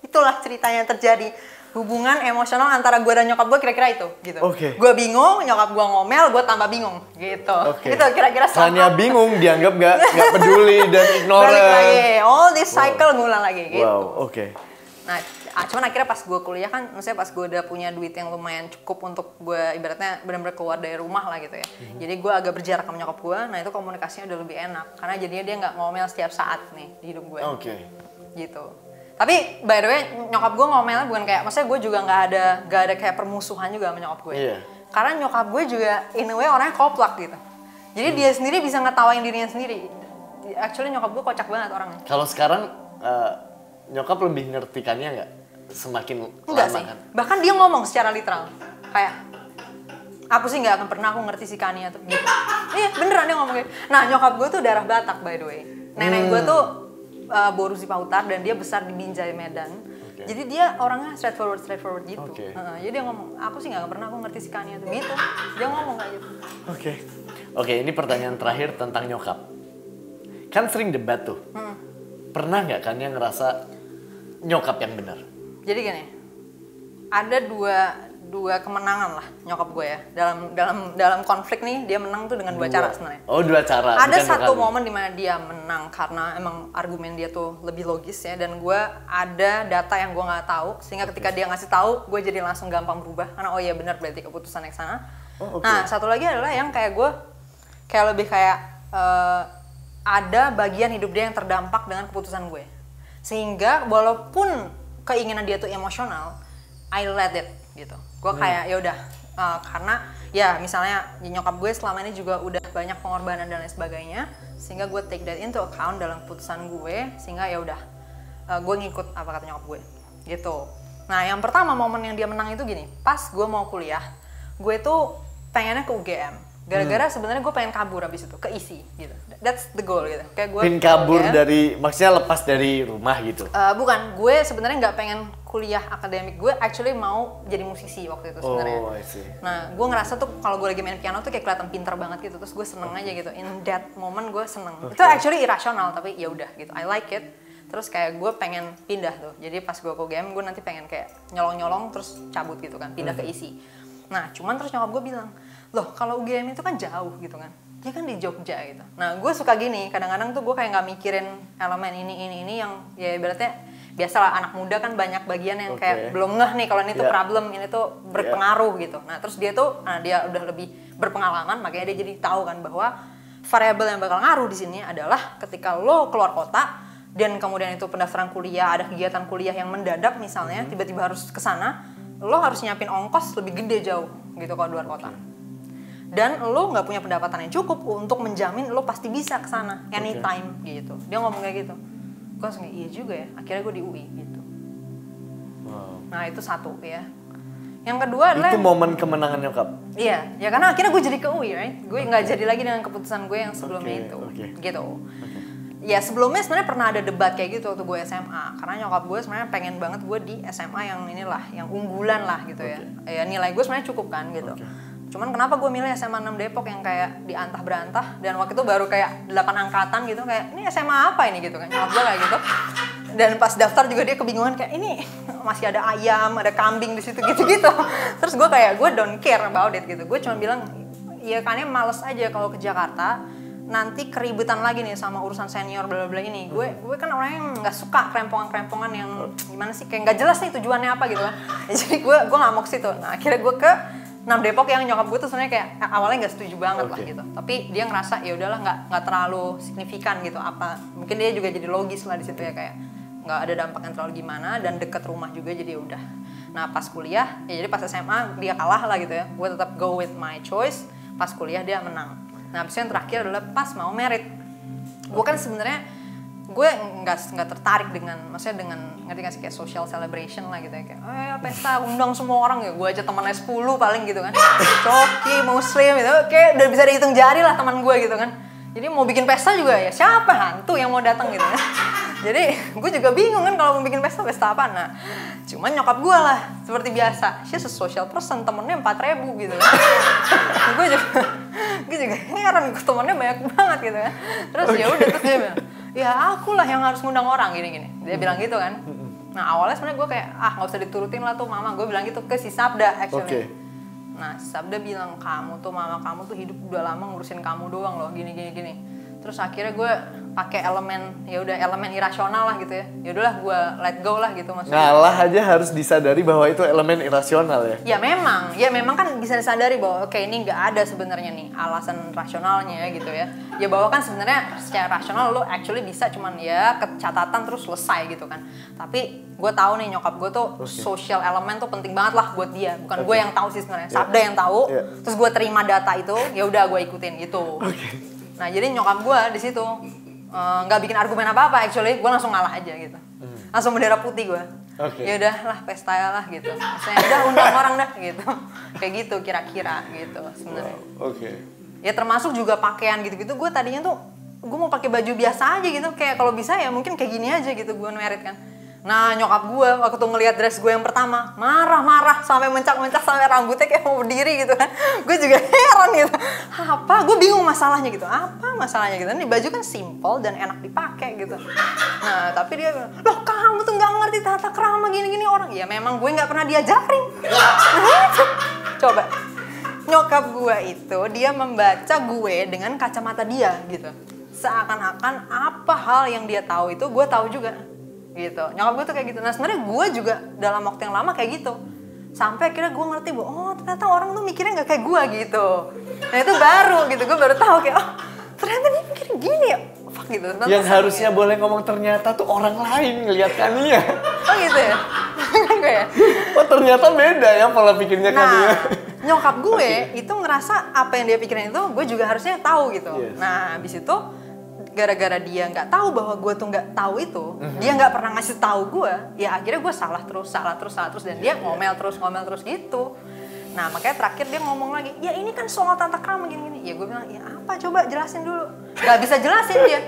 itulah ceritanya yang terjadi. Hubungan emosional antara gue dan nyokap gue kira-kira itu gitu. Gue bingung, nyokap gue ngomel, gue tambah bingung gitu. Itu kira-kira Soalnya bingung dianggap nggak peduli dan ignorant. Balik lagi, all this cycle ngulang lagi gitu. Nah, cuman akhirnya pas gue kuliah kan, maksudnya pas gue udah punya duit yang lumayan cukup untuk gue ibaratnya benar-benar keluar dari rumah lah gitu ya. Jadi gue agak berjarak sama nyokap gue, nah itu komunikasinya udah lebih enak karena jadinya dia nggak ngomel setiap saat nih di hidup gue. Gitu. Tapi by the way nyokap gue ngomelnya bukan kayak, maksudnya gue juga nggak ada kayak permusuhan juga sama nyokap gue. Karena nyokap gue juga in a way orangnya koplak gitu. Jadi dia sendiri bisa ngetawain dirinya sendiri. Actually nyokap gue kocak banget orangnya. Kalau sekarang nyokap lebih ngertikannya nggak? Semakin enggak lama sih. kan? Bahkan dia ngomong secara literal kayak aku sih nggak akan pernah aku ngerti si Kania tuh gitu. Iya beneran dia ngomong gitu. Nah nyokap gue tuh darah Batak by the way. Nenek gue tuh Borusi Pautar dan dia besar di Binjai Medan. Jadi dia orangnya straightforward gitu. Jadi dia ngomong, aku sih nggak pernah aku ngerti si Kania tuh gitu. Dia ngomong kayak gitu. Oke, ini pertanyaan terakhir tentang nyokap. Kan sering debat tuh. Pernah nggak Kania ngerasa nyokap yang benar? Jadi gini, ada dua kemenangan lah nyokap gue ya dalam konflik nih. Dia menang tuh dengan dua cara sebenarnya. Dua cara. Ada satu momen dimana dia menang karena emang argumen dia tuh lebih logis ya, dan gue ada data yang gue nggak tahu sehingga ketika dia ngasih tahu gue jadi langsung gampang berubah karena oh iya benar berarti keputusan yang sana. Nah satu lagi adalah yang kayak gue kayak lebih kayak ada bagian hidup dia yang terdampak dengan keputusan gue, sehingga walaupun keinginan dia tuh emosional, I let it gitu. Gue kayak ya udah karena ya misalnya nyokap gue selama ini juga udah banyak pengorbanan dan lain sebagainya, sehingga gue take that into account dalam keputusan gue, sehingga ya udah gue ngikut apa kata nyokap gue gitu. Nah yang pertama momen yang dia menang itu gini, pas gue mau kuliah gue tuh pengennya ke UGM gara-gara sebenarnya gue pengen kabur abis itu ke ISI gitu. That's the goal gitu. Kayak gue pengen kabur dari, maksudnya lepas dari rumah gitu? Bukan, gue sebenarnya nggak pengen kuliah akademik, gue actually mau jadi musisi waktu itu sebenarnya. Nah, gue ngerasa tuh kalau gue lagi main piano tuh kayak kelihatan pinter banget gitu, terus gue seneng aja gitu. In that moment gue seneng. Itu actually irasional tapi ya udah gitu. I like it. Terus kayak gue pengen pindah tuh. Jadi pas gue ke UGM gue nanti pengen kayak nyolong-nyolong terus cabut gitu kan, pindah ke ISI. Nah, cuman terus nyokap gue bilang, loh kalau UGM itu kan jauh gitu kan, dia kan di Jogja gitu. Nah gue suka gini, kadang-kadang tuh gue kayak nggak mikirin elemen ini yang ya ibaratnya biasalah anak muda kan banyak bagian yang kayak belum ngeh nih kalau ini tuh problem, ini tuh berpengaruh gitu. Nah terus dia tuh, dia udah lebih berpengalaman, makanya dia jadi tahu kan bahwa variabel yang bakal ngaruh di sini adalah ketika lo keluar kota dan kemudian itu pendaftaran kuliah, ada kegiatan kuliah yang mendadak misalnya, tiba-tiba harus ke sana, lo harus nyiapin ongkos lebih gede jauh gitu kalau luar kota. Dan lo nggak punya pendapatan yang cukup untuk menjamin lo pasti bisa ke sana anytime gitu. Dia ngomong kayak gitu. Gue langsung iya juga ya. Akhirnya gue di UI gitu. Wow. Nah itu satu ya. Yang kedua adalah itu momen kemenangan nyokap. Iya, ya karena akhirnya gue jadi ke UI, right? Gue nggak jadi lagi dengan keputusan gue yang sebelumnya itu, gitu. Ya sebelumnya sebenarnya pernah ada debat kayak gitu waktu gue SMA, karena nyokap gue sebenarnya pengen banget gue di SMA yang inilah, yang unggulan lah gitu ya. Ya nilai gue sebenarnya cukup kan gitu. Cuman kenapa gue milih SMA 6 Depok yang kayak diantah berantah dan waktu itu baru kayak 8 angkatan gitu, kayak ini SMA apa ini gitu kan, nyokap gue kayak gitu. Dan pas daftar juga dia kebingungan kayak ini masih ada ayam, ada kambing di situ gitu-gitu. Terus gue kayak gue don't care about it gitu. Gue cuma bilang ya kayaknya males aja kalau ke Jakarta nanti keributan lagi nih sama urusan senior bla bla ini. Gue kan orang yang nggak suka krempongan-krempongan yang gimana sih kayak nggak jelas nih tujuannya apa gitu kan. Jadi gue nggak mau ke situ. Nah akhirnya gue ke 6 Depok yang nyokap gue tuh sebenarnya kayak awalnya nggak setuju banget lah gitu. Tapi dia ngerasa ya udahlah nggak terlalu signifikan gitu apa. Mungkin dia juga jadi logis lah di situ ya kayak nggak ada dampak yang terlalu gimana dan deket rumah juga jadi udah. Nah pas kuliah ya jadi pas SMA dia kalah lah gitu ya. Gue tetap go with my choice. Pas kuliah dia menang. Nah abis itu yang terakhir adalah pas mau merit. Gue kan sebenarnya gue nggak tertarik dengan maksudnya dengan ngerti nggak sih kayak social celebration lah gitu ya kayak pesta undang semua orang ya. Gue aja temannya 10 paling gitu kan. Coki muslim gitu kayak udah bisa dihitung jari lah teman gue gitu kan. Jadi mau bikin pesta juga ya siapa hantu yang mau datang gitu kan. Jadi gue juga bingung kan kalau mau bikin pesta apa. Nah cuman nyokap gue lah seperti biasa. She's a social person, temennya 4.000 gitu kan. gue juga heran temennya banyak banget gitu kan. Terus ya udah terus dia bilang ya aku lah yang harus ngundang orang gini-gini. Dia bilang gitu kan. Nah awalnya sebenarnya gue kayak nggak usah diturutin lah tuh mama. Gue bilang gitu ke si Sabda actually. Nah si Sabda bilang kamu tuh mama kamu tuh hidup udah lama ngurusin kamu doang loh gini. Terus akhirnya gue pakai elemen elemen irasional lah gitu ya. Ya udahlah gue let go lah gitu maksudnya. Ngalah aja harus disadari bahwa itu elemen irasional ya. Ya memang kan bisa disadari bahwa oke ini nggak ada sebenarnya nih alasan rasionalnya gitu ya. Ya bahwa kan sebenarnya secara rasional lo actually bisa cuman ya catatan terus selesai gitu kan. Tapi gue tahu nih nyokap gue tuh social element tuh penting banget lah buat dia. Bukan gue yang tahu sih sebenarnya. Sabda yang tahu. Terus gue terima data itu, ya udah gue ikutin gitu. Nah jadi nyokap gue di situ nggak bikin argumen apa-apa actually, gue langsung ngalah aja gitu. Langsung bendera putih gue. Ya udahlah pesta lah gitu. Misalnya udah undang orang dah gitu. Kayak gitu kira-kira gitu sebenarnya. Ya termasuk juga pakaian gitu-gitu. Gue tadinya tuh gue mau pakai baju biasa aja gitu. Kayak kalau bisa ya mungkin kayak gini aja gitu gue merit kan. Nah nyokap gue waktu ngelihat dress gue yang pertama marah-marah sampai mencak-mencak sampai rambutnya kayak mau berdiri gitu kan. Gue juga heran gitu. Apa? Gue bingung masalahnya gitu. Apa masalahnya gitu? Ini baju kan simple dan enak dipakai gitu. Nah tapi dia bilang, loh kamu tuh nggak ngerti tata krama gini-gini orang. Ya memang gue nggak pernah diajarin. Coba nyokap gue itu dia membaca gue dengan kacamata dia gitu. Seakan-akan apa hal yang dia tahu itu gue tahu juga. Gitu. Nyokap gue tuh kayak gitu. Nah sebenarnya gue juga dalam waktu yang lama kayak gitu. Sampai akhirnya gue ngerti bahwa oh ternyata orang tuh mikirnya nggak kayak gue gitu. Nah itu baru gitu. Gue baru tahu kayak oh ternyata dia mikirnya gini ya. Fuck gitu. Ternyata yang harusnya boleh ngomong ternyata tuh orang lain ngelihat Kania. Oh gitu ya? Ya? Oh ternyata beda ya pola pikirnya Kania. Nyokap gue itu ngerasa apa yang dia pikirin itu gue juga harusnya tahu gitu. Nah habis itu gara-gara dia nggak tahu bahwa gue tuh nggak tahu itu, dia nggak pernah ngasih tahu gue, ya akhirnya gue salah terus dan dia ngomel terus gitu. Nah makanya terakhir dia ngomong lagi, ya ini kan soal tata krama gini-gini. Ya gue bilang, ya apa coba jelasin dulu. Nggak bisa jelasin dia.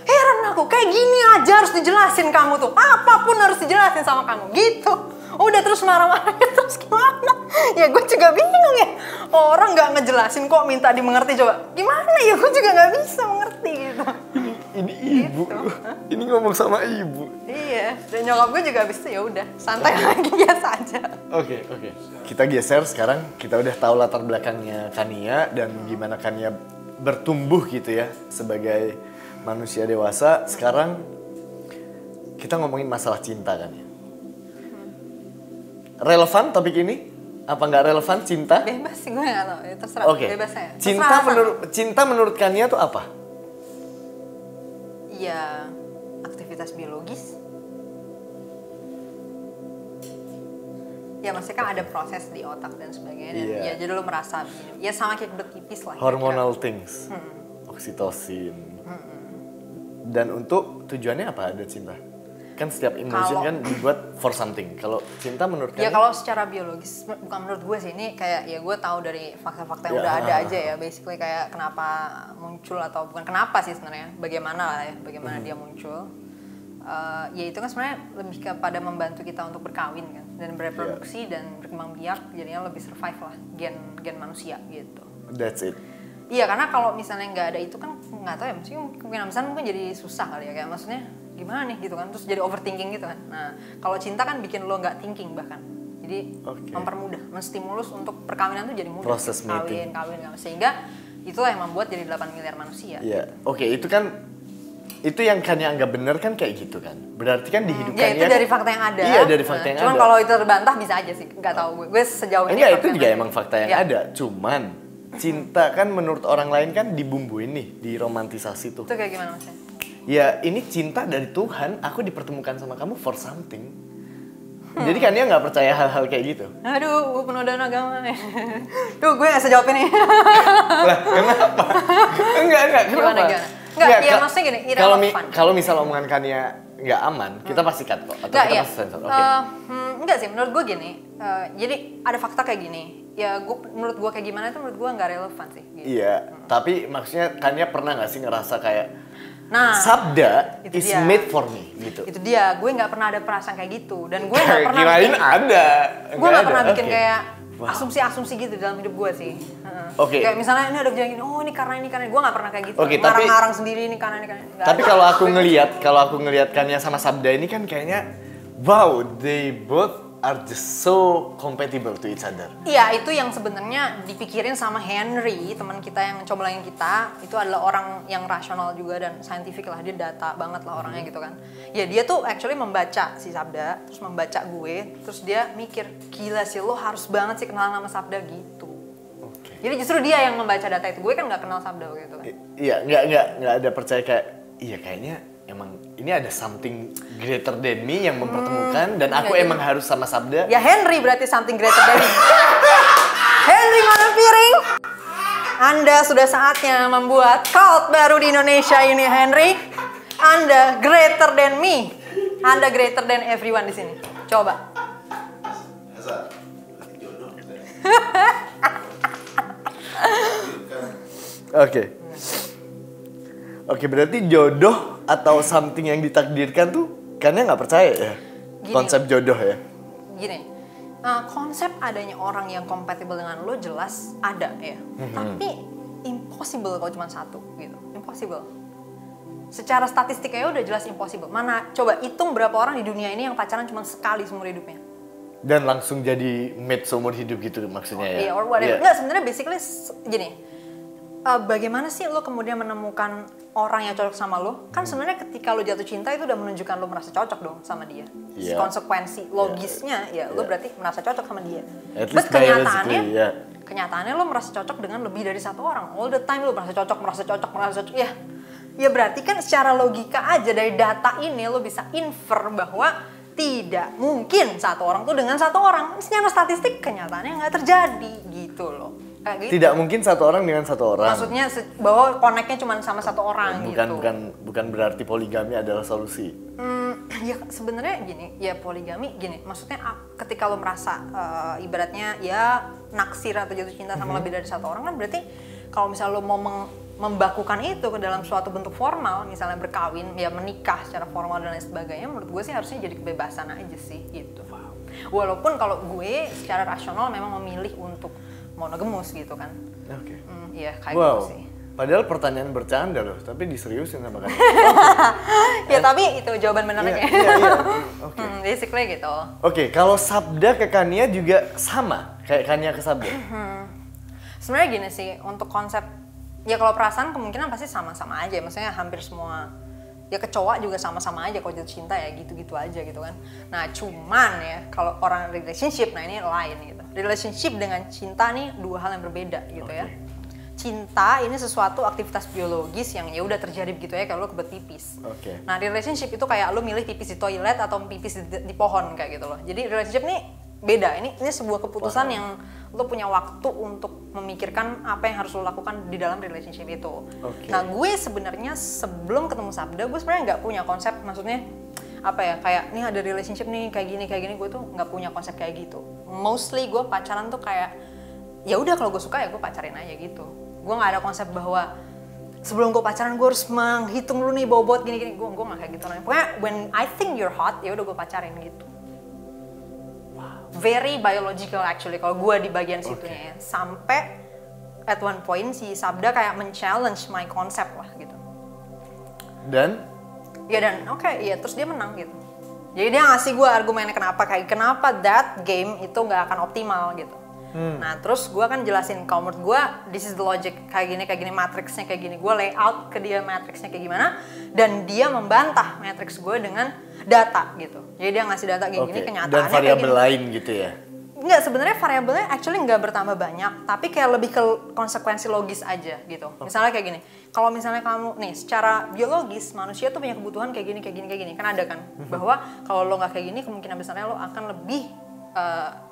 Heran aku, kayak gini aja harus dijelasin kamu tuh, apapun harus dijelasin sama kamu gitu. Udah terus marah-marah terus gimana? Ya gue juga bingung ya. Orang nggak ngejelasin kok minta dimengerti coba. Gimana ya? Gue juga nggak bisa mengerti gitu. Ini ibu. Gitu. Ini ngomong sama ibu. Iya. Dan nyokap gue juga abis itu ya udah santai lagi biasa aja. Oke. Kita geser sekarang. Kita udah tahu latar belakangnya Kania dan gimana Kania bertumbuh gitu ya sebagai manusia dewasa. Sekarang kita ngomongin masalah cinta kan ya. Relevan topik ini? Apa nggak relevan cinta? Bebas sih, gue nggak tahu. Ya, terserah. Bebas saya. Cinta menurut Kania tuh apa? Ya, aktivitas biologis. Ya maksudnya kan ada proses di otak dan sebagainya. Dan ya jadi lo merasa begini. Ya sama kayak kebelet pipis lah. Hormonal things. Oksitosin. Dan untuk tujuannya apa ada cinta? Kan setiap emotion kan dibuat for something. Kalau cinta menurut ya kalau secara biologis, bukan menurut gue sih, ini kayak ya gue tahu dari fakta-fakta yang udah ada aja ya, basically kayak kenapa muncul atau bukan kenapa sih sebenarnya, bagaimana lah ya, bagaimana dia muncul. Ya itu kan sebenarnya lebih kepada membantu kita untuk berkawin kan dan bereproduksi dan berkembang biak, jadinya lebih survive lah gen manusia gitu. That's it. Iya, karena kalau misalnya nggak ada itu kan nggak tahu ya, maksudnya kemungkinan besar mungkin jadi susah kali ya, kayak maksudnya gimana nih gitu kan, terus jadi overthinking gitu kan. Nah kalau cinta kan bikin lo nggak thinking bahkan, jadi mempermudah, menstimulus untuk perkawinan tuh jadi mudah. Proses kawin sehingga itulah yang membuat jadi 8 miliar manusia. Iya, oke, itu kan itu yang Kania anggap benar kan kayak gitu kan, berarti kan di hidup Kania itu dari fakta yang ada. Iya, dari fakta yang cuman ada. kalau itu terbantah bisa aja sih, nggak tahu gue sejauh ini. Enggak, itu juga emang fakta yang ada, cuman cinta kan menurut orang lain kan dibumbuin nih, diromantisasi tuh. Itu kayak gimana maksudnya? Ya ini cinta dari Tuhan, aku dipertemukan sama kamu for something. Jadi kan dia nggak percaya hal-hal kayak gitu. Aduh, gue penodaan agama nih. Tuh gue nggak sejawab ini. Lah kenapa? Enggak, kenapa? Enggak, ya maksudnya gini, kalau misal omongan Kania nggak aman, kita pasti cut kok. Atau kita pasti sensor. Enggak sih, menurut gue gini. Jadi ada fakta kayak gini. Ya menurut gue kayak gimana itu menurut gue nggak relevan sih. Gitu. Iya, tapi maksudnya Kania pernah nggak sih ngerasa kayak sabda is made for me gitu. Itu dia, gue nggak pernah ada perasaan kayak gitu dan gue nggak pernah kirain ada. Gue nggak pernah bikin kayak asumsi-asumsi gitu dalam hidup gue sih. Kayak misalnya ini ada kejadian gini, oh ini karena gue nggak pernah kayak gitu. Ngarang-ngarang sendiri ini karena ini. Tapi kalau aku ngelihat Kania sama Sabda ini kan kayaknya wow, they both are just so compatible to each other. Iya, itu yang sebenarnya dipikirin sama Henry, teman kita yang coblangin kita. Itu adalah orang yang rasional juga dan scientific lah, dia data banget lah orangnya gitu kan. Ya dia tuh actually membaca si Sabda, terus membaca gue, terus dia mikir, gila sih lo harus banget sih kenalan sama Sabda gitu. Jadi justru dia yang membaca data itu, gue kan nggak kenal Sabda gitu kan. Iya, nggak ada percaya kayak, iya kayaknya emang ini ada something greater than me yang mempertemukan dan aku emang harus sama Sabda. Ya Henry berarti something greater than me. Henry mana piring? Anda sudah saatnya membuat cult baru di Indonesia ini, Henry. Anda greater than me. Anda greater than everyone di sini. Coba. Oke, berarti jodoh atau something yang ditakdirkan tuh karena nggak percaya ya konsep jodoh ya. Gini, konsep adanya orang yang kompatibel dengan lo jelas ada ya, tapi impossible kalau cuma satu gitu, impossible. Secara statistiknya udah jelas impossible. Mana coba hitung berapa orang di dunia ini yang pacaran cuma sekali seumur hidupnya. Dan langsung jadi mate seumur hidup gitu maksudnya ya? Iya, or whatever. Nggak, sebenarnya basically gini. Bagaimana sih lo kemudian menemukan orang yang cocok sama lo? Kan sebenarnya ketika lo jatuh cinta itu udah menunjukkan lo merasa cocok dong sama dia. Konsekuensi logisnya lo berarti merasa cocok sama dia. But kenyataannya lo merasa cocok dengan lebih dari satu orang. All the time lo merasa cocok. Ya berarti kan secara logika aja dari data ini lo bisa infer bahwa tidak mungkin satu orang tuh dengan satu orang. Secara statistik kenyataannya nggak terjadi gitu loh. Gitu. Tidak mungkin satu orang dengan satu orang. Maksudnya bahwa connect-nya cuma sama satu orang gitu. Bukan berarti poligami adalah solusi. Ya sebenarnya gini, ya poligami gini. Maksudnya ketika lo merasa ibaratnya ya naksir atau jatuh cinta sama lebih dari satu orang kan berarti kalau misalnya lo mau membakukan itu ke dalam suatu bentuk formal, misalnya berkawin, ya menikah secara formal dan lain sebagainya, menurut gue sih harusnya jadi kebebasan aja sih gitu. Walaupun kalau gue secara rasional memang memilih untuk monogamus gitu kan. Oke. Iya kayak gitu sih. Padahal pertanyaan bercanda loh, tapi diseriusin sama kalian. Ya tapi itu jawaban benernya. Iya. Oke. Basically gitu. Oke, kalau Sabda ke Kania juga sama kayak Kania ke Sabda. Sebenarnya gini sih, untuk konsep ya kalau perasaan kemungkinan pasti sama-sama aja. Maksudnya hampir semua ya ke cowok juga sama-sama aja kalau jatuh cinta ya gitu-gitu aja gitu kan. Nah cuman ya kalau orang relationship, nah ini lain gitu. Relationship dengan cinta nih dua hal yang berbeda gitu ya. Cinta ini sesuatu aktivitas biologis yang ya udah terjadi begitu ya kalau lo kebelet pipis. Nah relationship itu kayak lo milih pipis di toilet atau pipis di pohon kayak gitu loh. Jadi relationship nih beda. Ini sebuah keputusan yang lo punya waktu untuk memikirkan apa yang harus lo lakukan di dalam relationship itu. Nah gue sebenarnya sebelum ketemu Sabda, gue sebenarnya nggak punya konsep, maksudnya apa ya, kayak nih ada relationship nih kayak gini, gue tuh nggak punya konsep kayak gitu. Mostly gue pacaran tuh kayak ya udah kalau gue suka ya gue pacarin aja gitu. Gue nggak ada konsep bahwa sebelum gue pacaran gue harus menghitung dulu nih bobot gini-gini. Gue nggak kayak gitu. Pokoknya when I think you're hot ya udah gue pacarin gitu. Very biological actually kalau gue di bagian situnya ya. Sampai at one point si Sabda kayak men-challenge my concept lah gitu. Dan terus dia menang gitu. Jadi dia ngasih gue argumennya kenapa that game itu nggak akan optimal gitu. Nah terus gue kan jelasin kalau menurut gue this is the logic kayak gini matriksnya kayak gini, gue layout ke dia matriksnya kayak gimana dan dia membantah matriks gue dengan data gitu. Jadi dia ngasih data kayak gini, kenyataannya dan variabel lain gitu ya. Enggak, sebenarnya variabelnya actually nggak bertambah banyak, tapi kayak lebih ke konsekuensi logis aja gitu. Misalnya kayak gini, kalau misalnya kamu nih secara biologis manusia tuh punya kebutuhan kayak gini, kan ada kan, bahwa kalau lo nggak kayak gini kemungkinan besarnya lo akan lebih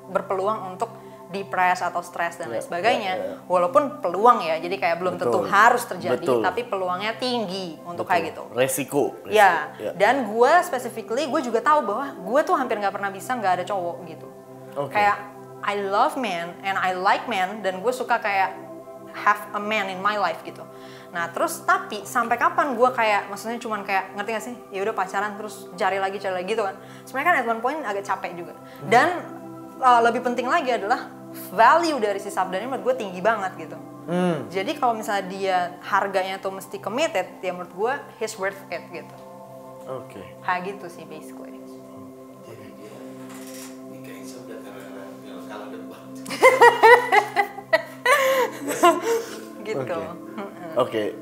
berpeluang untuk depres atau stres dan lain sebagainya. Walaupun peluang ya, jadi kayak belum tentu harus terjadi, tapi peluangnya tinggi untuk kayak gitu. Resiko. Ya, dan gue specifically gue juga tahu bahwa gue tuh hampir nggak pernah bisa nggak ada cowok gitu. Kayak I love men and I like men dan gue suka kayak have a man in my life gitu. Nah terus tapi sampai kapan gue kayak maksudnya cuman kayak ngerti gak sih? Ya udah pacaran terus cari lagi gitu kan. Sebenarnya kan at one point agak capek juga. Dan lebih penting lagi adalah value dari si Sabda ini menurut gue tinggi banget gitu. Jadi kalau misalnya dia harganya tuh mesti committed, ya menurut gue he's worth it gitu. Kayak gitu sih basically. Gitu. Oke.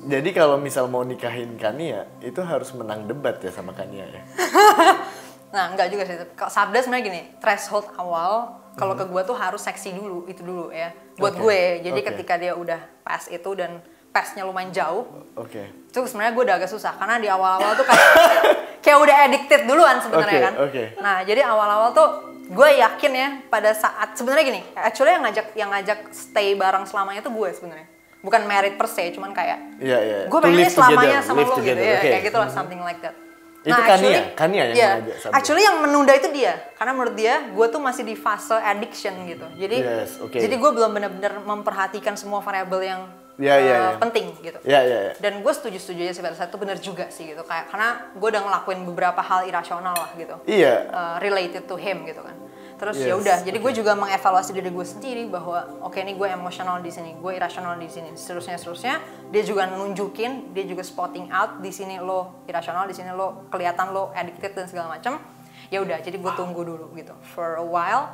Jadi kalau misal mau nikahin Kania itu harus menang debat ya sama Kania ya. Nah, enggak juga sih. Kalau Sabda sebenarnya gini, threshold awal kalau ke gue tuh harus seksi dulu, itu dulu ya. Buat gue. Jadi ketika dia udah pas itu dan pace-nya lumayan jauh. Itu sebenarnya gue udah agak susah karena di awal-awal tuh kayak udah addicted duluan sebenarnya kan. Nah, jadi awal-awal tuh gue yakin ya pada saat sebenarnya gini, actually yang ngajak stay bareng selamanya itu gue sebenarnya. Bukan married per se, cuman kayak gue pengennya selamanya sama lo gitu ya, kayak gitu lah, something like that. Itu Kania yang ngajak Sabda. Actually yang menunda itu dia, karena menurut dia gue tuh masih di fase addiction gitu. Jadi jadi gue belum benar-benar memperhatikan semua variabel yang penting gitu. Dan gue setuju aja sih pada saat itu benar juga sih gitu, kayak karena gue udah ngelakuin beberapa hal irasional lah gitu. Related to him gitu kan. Terus ya udah, jadi gue juga mengevaluasi diri gue sendiri bahwa oke, ini gue emosional di sini, gue irasional di sini, seterusnya. Dia juga nunjukin, dia juga spotting out di sini lo irasional, di sini lo kelihatan lo addicted dan segala macam. Ya udah, jadi gue tunggu dulu gitu for a while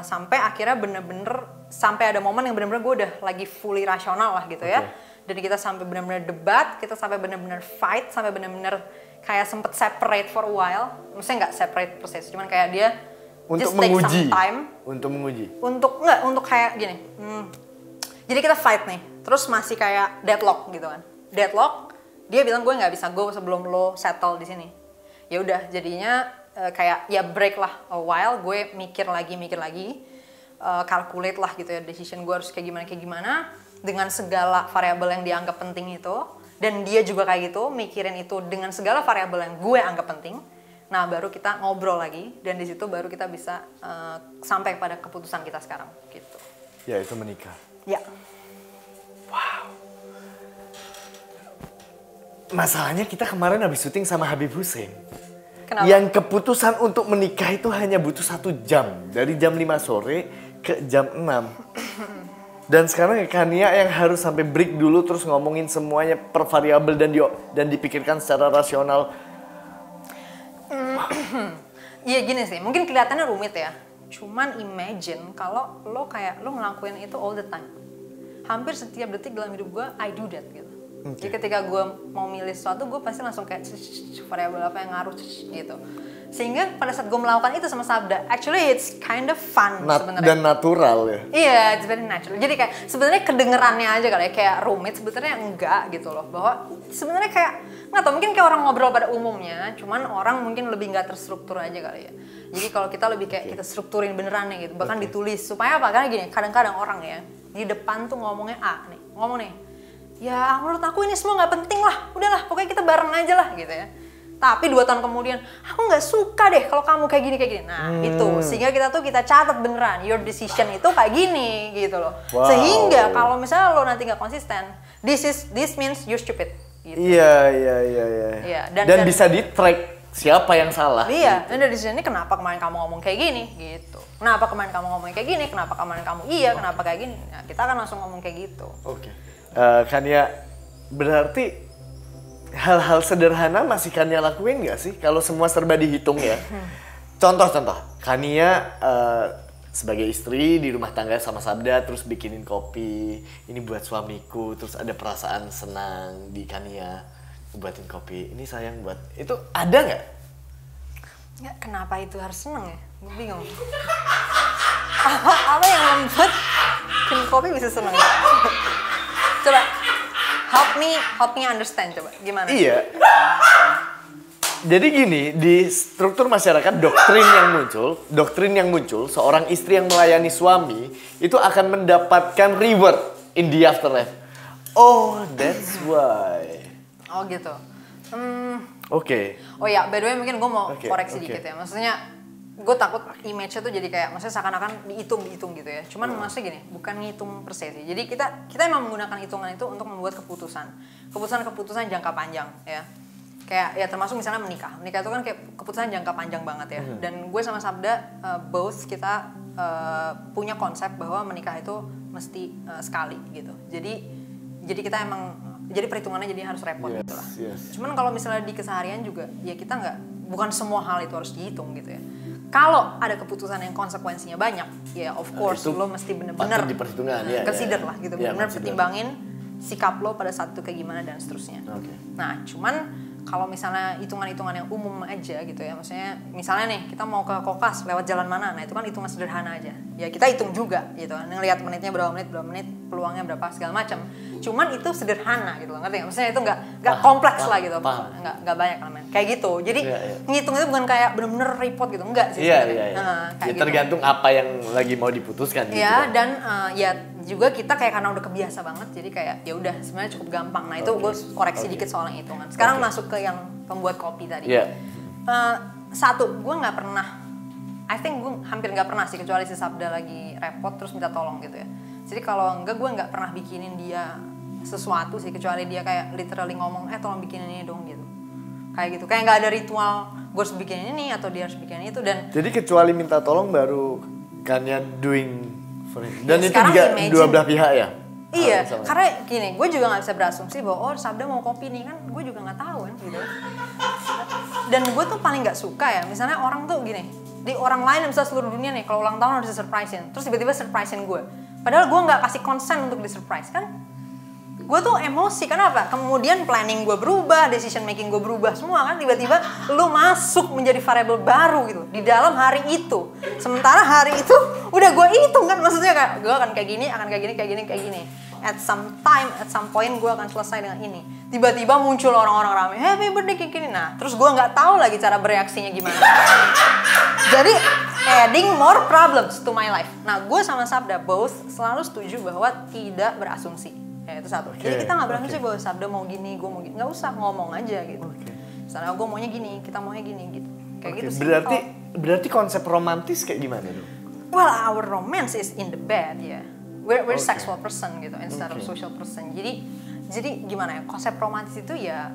sampai akhirnya bener-bener sampai ada momen yang bener-bener gue udah lagi fully rasional lah gitu ya. Dan kita sampai bener-bener debat, kita sampai bener-bener fight, sampai bener-bener kayak sempet separate for a while. Maksudnya nggak separate persis, cuman kayak dia untuk just take some time. Untuk kayak gini. Jadi kita fight nih, terus masih kayak deadlock gitu kan. Deadlock, dia bilang gue nggak bisa go sebelum lo settle di sini. Ya udah, jadinya kayak ya break lah a while. Gue mikir lagi, calculate lah gitu ya, decision gue harus kayak gimana dengan segala variabel yang dianggap penting itu. Dan dia juga kayak gitu, mikirin itu dengan segala variabel yang gue anggap penting. Nah, baru kita ngobrol lagi dan di situ baru kita bisa sampai pada keputusan kita sekarang gitu. Ya, itu menikah. Ya. Wow. Masalahnya kita kemarin habis syuting sama Habib Hussein. Kenapa? Yang keputusan untuk menikah itu hanya butuh 1 jam. Dari jam 5 sore ke jam 6. Dan sekarang Kania yang harus sampai break dulu terus ngomongin semuanya per variabel dan dipikirkan secara rasional. Iya gini sih, mungkin kelihatannya rumit ya. Cuman imagine kalau lo ngelakuin itu all the time. Hampir setiap detik dalam hidup gue, I do that gitu. Jadi ketika gue mau milih sesuatu, gue pasti langsung kayak variabel apa yang ngaruh gitu. Sehingga pada saat gue melakukan itu sama Sabda, actually it's kind of fun sebenarnya. Dan natural ya. Iya, it's very natural. Jadi kayak sebenarnya kedengerannya aja kali ya, kayak rumit, sebenarnya enggak gitu loh. Bahwa sebenarnya kayak nggak tau, mungkin kayak orang ngobrol pada umumnya, cuman orang mungkin lebih nggak terstruktur aja kali ya. Jadi kalau kita lebih kayak kita strukturin beneran nih gitu, bahkan ditulis supaya apa? Karena gini, kadang-kadang orang ya di depan tuh ngomongnya A nih, ngomong nih, ya menurut aku ini semua nggak penting lah, udahlah pokoknya kita bareng aja lah gitu ya. Tapi 2 tahun kemudian, aku nggak suka deh kalau kamu kayak gini. Nah itu, sehingga kita catat beneran, your decision itu kayak gini gitu loh. Wow. Sehingga kalau misalnya lo nanti nggak konsisten, this means you're stupid. Gitu. Iya. Dan bisa di track siapa yang salah. Iya, dan dari sini kenapa kemarin kamu ngomong kayak gini gitu. Kenapa kemarin kamu ngomong kayak gini, kenapa kemarin kamu kenapa kayak gini. Nah, kita akan langsung ngomong kayak gitu. Oke. Kania, berarti hal-hal sederhana masih Kania lakuin nggak sih? Kalau semua serba dihitung ya. Contoh, Kania sebagai istri di rumah tangga sama Sabda, terus bikinin kopi, ini buat suamiku, terus ada perasaan senang di Kania, buatin kopi, ini sayang buat, itu ada nggak? Ya, kenapa itu harus senang ya? Gue bingung. Apa yang membuat bikin kopi bisa senang? Coba help me understand, coba gimana? Iya. Jadi gini, di struktur masyarakat doktrin yang muncul, seorang istri yang melayani suami itu akan mendapatkan reward in the afterlife. Oh, that's why. Oh gitu. Oke. Oh ya, by the way mungkin gue mau koreksi dikit ya. Maksudnya gue takut image-nya tuh jadi kayak, maksudnya seakan-akan dihitung gitu ya. Cuman maksudnya gini, bukan ngitung perse sih. Jadi kita emang menggunakan hitungan itu untuk membuat keputusan jangka panjang ya. Kayak ya termasuk misalnya menikah itu kan kayak keputusan jangka panjang banget ya. Dan gue sama Sabda both kita punya konsep bahwa menikah itu mesti sekali gitu. Jadi kita emang jadi perhitungannya jadi harus repot gitu lah. Cuman kalau misalnya di keseharian juga ya kita bukan semua hal itu harus dihitung gitu ya. Kalau ada keputusan yang konsekuensinya banyak, ya of course lo mesti bener-bener consider lah gitu, bener-bener pertimbangin sikap lo pada saat itu kayak gimana dan seterusnya. Nah, cuman kalau misalnya hitungan-hitungan yang umum aja gitu ya, misalnya nih kita mau ke Kokas lewat jalan mana, nah itu kan hitungan sederhana aja. Ya kita hitung juga gitu, ngelihat menitnya berapa menit, peluangnya berapa segala macam. Cuman itu sederhana gitu loh, ngerti nggak? Maksudnya itu nggak kompleks lah gitu, nggak banyak namanya. Kayak gitu, jadi ngitung itu bukan kayak bener-bener report gitu, enggak sih. Iya. Ya, tergantung apa yang lagi mau diputuskan. Gitu. Ya dan ya juga kita kayak karena udah kebiasa banget, jadi kayak ya udah sebenarnya cukup gampang. Nah itu gue koreksi dikit soal hitungan. Sekarang masuk ke yang pembuat kopi tadi. Satu, gue nggak pernah, I think gue hampir nggak pernah sih, kecuali si Sabda lagi repot terus minta tolong gitu ya. Jadi kalau enggak, gue nggak pernah bikinin dia sesuatu sih, kecuali dia kayak literally ngomong, tolong bikinin ini dong gitu. Kayak gitu, kayak nggak ada ritual gue harus bikinin ini atau dia harus bikinin itu. Dan jadi kecuali minta tolong baru Kania doing for it. Dan itu juga dua belah pihak ya? Iya, karena gini, gue juga nggak bisa berasumsi bahwa Sabda mau kopi nih, kan gue juga nggak tahu kan gitu. Dan gue tuh paling nggak suka ya, misalnya orang tuh gini, di orang lain misalnya seluruh dunia nih, kalau ulang tahun harus di-surprisein, terus tiba-tiba surprisein gue. Padahal gue nggak kasih konsen untuk di-surprise kan. Gue tuh emosi, kenapa? Kemudian planning gue berubah, decision making gue berubah semua kan. Tiba-tiba lu masuk menjadi variabel baru gitu di dalam hari itu. Sementara hari itu udah gue hitung kan, maksudnya kayak gue akan kayak gini, kayak gini. At some point gue akan selesai dengan ini. Tiba-tiba muncul orang-orang rame, happy birthday kayak gini. Nah, terus gue nggak tahu lagi cara bereaksinya gimana. Jadi adding more problems to my life. Nah, gue sama Sabda both selalu setuju bahwa tidak berasumsi. Ya itu satu. Jadi kita nggak berasumsi bahwa Sabda mau gini, gue mau gini. Nggak usah, ngomong aja gitu. Misalnya gue maunya gini, kita maunya gini gitu. Kayak gitu sih. Berarti konsep romantis kayak gimana dong? Well, our romance is in the bed ya. We're sexual person gitu, instead of social person. Jadi gimana ya, konsep romantis itu ya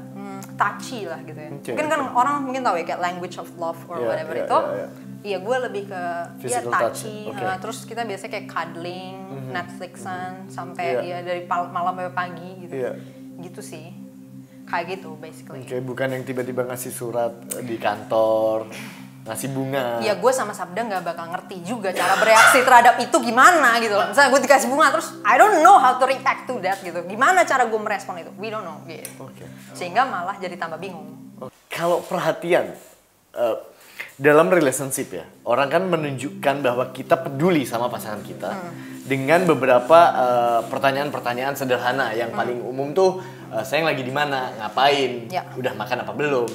touchy lah gitu ya. Mungkin kan orang mungkin tahu ya kayak language of love or whatever itu. Iya, gue lebih ke touchy. Terus kita biasanya kayak cuddling, Netflixan sampai dari malam sampai pagi gitu. Gitu sih. Kayak gitu basically. Bukan yang tiba-tiba ngasih surat di kantor, ngasih bunga. Iya, gue sama Sabda nggak bakal ngerti juga cara bereaksi terhadap itu gimana gitu loh. Misalnya gue dikasih bunga terus I don't know how to react to that gitu. Gimana cara gue merespon itu? We don't know gitu. Sehingga malah jadi tambah bingung. Kalau perhatian, dalam relationship ya, orang kan menunjukkan bahwa kita peduli sama pasangan kita dengan beberapa pertanyaan-pertanyaan sederhana yang paling umum tuh, sayang lagi di mana, ngapain, udah makan apa belum.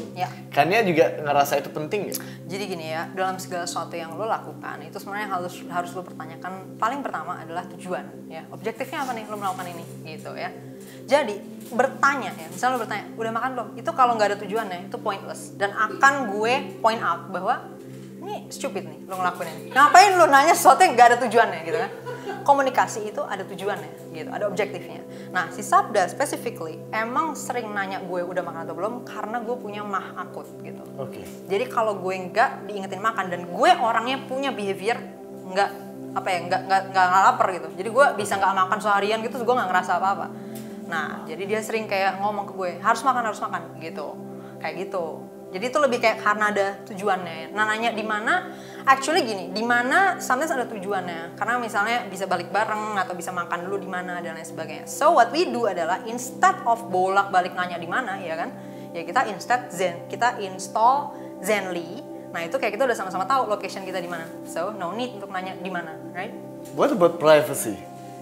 Kania juga ngerasa itu penting nggak? Jadi gini ya, dalam segala sesuatu yang lo lakukan itu sebenarnya harus lo pertanyakan. Paling pertama adalah tujuan ya, objektifnya apa nih lo melakukan ini gitu ya. Jadi bertanya ya, misalnya lo bertanya udah makan belum, itu kalau nggak ada tujuannya itu pointless dan akan gue point out bahwa ini stupid nih lo ngelakuin ini. Ngapain lo nanya sesuatu yang nggak ada tujuannya gitu kan. Komunikasi itu ada tujuannya gitu, ada objektifnya. Nah si Sabda specifically emang sering nanya gue udah makan atau belum karena gue punya mah akut gitu. Jadi kalau gue nggak diingetin makan dan gue orangnya punya behavior nggak lapar gitu. Jadi gue bisa nggak makan seharian gitu, gue nggak ngerasa apa-apa. Nah, jadi dia sering kayak ngomong ke gue, harus makan gitu, kayak gitu. Jadi itu lebih kayak karena ada tujuannya. Nah, nanya di mana? Actually gini, di mana sometimes ada tujuannya. Karena misalnya bisa balik bareng atau bisa makan dulu di mana dan lain sebagainya. So what we do adalah instead of bolak-balik nanya di mana, ya kan? Ya kita install Zenly. Nah, itu kayak kita udah sama-sama tahu location kita di mana. So no need untuk nanya di mana, right? What about privacy?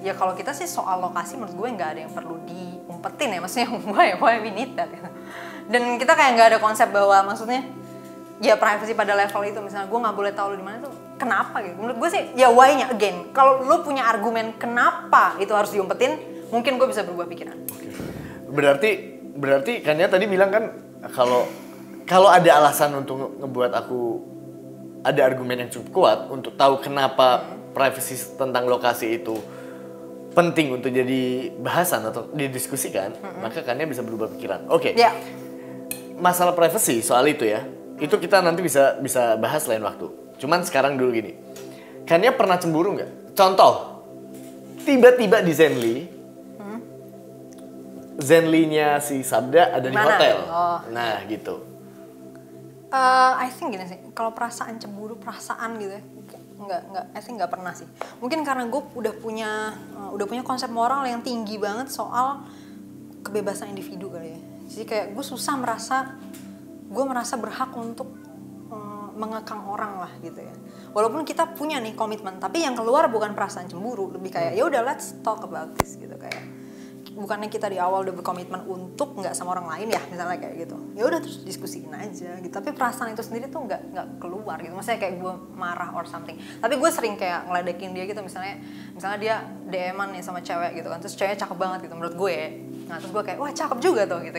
Ya kalau kita sih soal lokasi menurut gue nggak ada yang perlu diumpetin ya, maksudnya why we need that gitu. Dan kita kayak nggak ada konsep bahwa maksudnya ya privacy pada level itu, misalnya gue nggak boleh tahu lu di mana tuh kenapa gitu. Menurut gue sih ya why-nya again, kalau lu punya argumen kenapa itu harus diumpetin, mungkin gue bisa berubah pikiran. Berarti Kania tadi bilang kan kalau ada alasan untuk ngebuat aku ada argumen yang cukup kuat untuk tahu kenapa privacy tentang lokasi itu penting untuk jadi bahasan atau didiskusikan, maka Kania bisa berubah pikiran. Masalah privacy soal itu ya, itu kita nanti bisa bahas lain waktu. Cuman sekarang dulu gini, Kania pernah cemburu nggak? Contoh, tiba-tiba di Zenly-nya si Sabda ada di hotel. Nah gitu. I think gini sih, kalau perasaan cemburu, perasaan gitu ya, I think nggak pernah sih. Mungkin karena gue udah punya konsep moral yang tinggi banget soal kebebasan individu kali ya. Jadi kayak gue merasa berhak untuk mengekang orang lah gitu ya. Walaupun kita punya nih komitmen, tapi yang keluar bukan perasaan cemburu, lebih kayak ya udah let's talk about this gitu, kayak bukannya kita di awal udah berkomitmen untuk nggak sama orang lain ya, misalnya kayak gitu, ya udah terus diskusiin aja gitu. Tapi perasaan itu sendiri tuh nggak keluar gitu, maksudnya kayak gue marah or something. Tapi gue sering kayak ngeledekin dia gitu, misalnya dia DM-an nih sama cewek gitu kan, terus ceweknya cakep banget gitu menurut gue. Nah terus gue kayak wah cakep juga tuh gitu.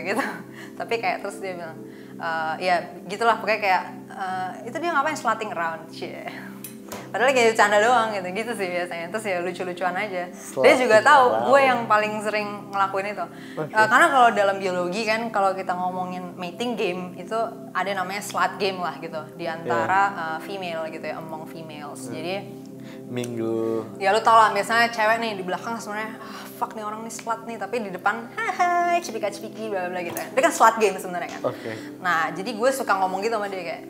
Tapi kayak terus dia bilang ya gitulah pokoknya kayak itu dia ngapain slutting around, cie. Padahal kayak bercanda doang gitu sih biasanya. Terus ya lucu-lucuan aja. Dia juga tahu gue yang paling sering ngelakuin itu. Karena kalau dalam biologi kan, kalau kita ngomongin mating game itu ada namanya slut game lah gitu, di antara female gitu ya, among females. Jadi ya lu tau lah, biasanya cewek nih di belakang sebenarnya fuck nih orang nih slut nih, tapi di depan hai cipika-cipiki bla bla gitu kan. Itu kan slut game sebenarnya kan. Nah jadi gue suka ngomong gitu sama dia kayak,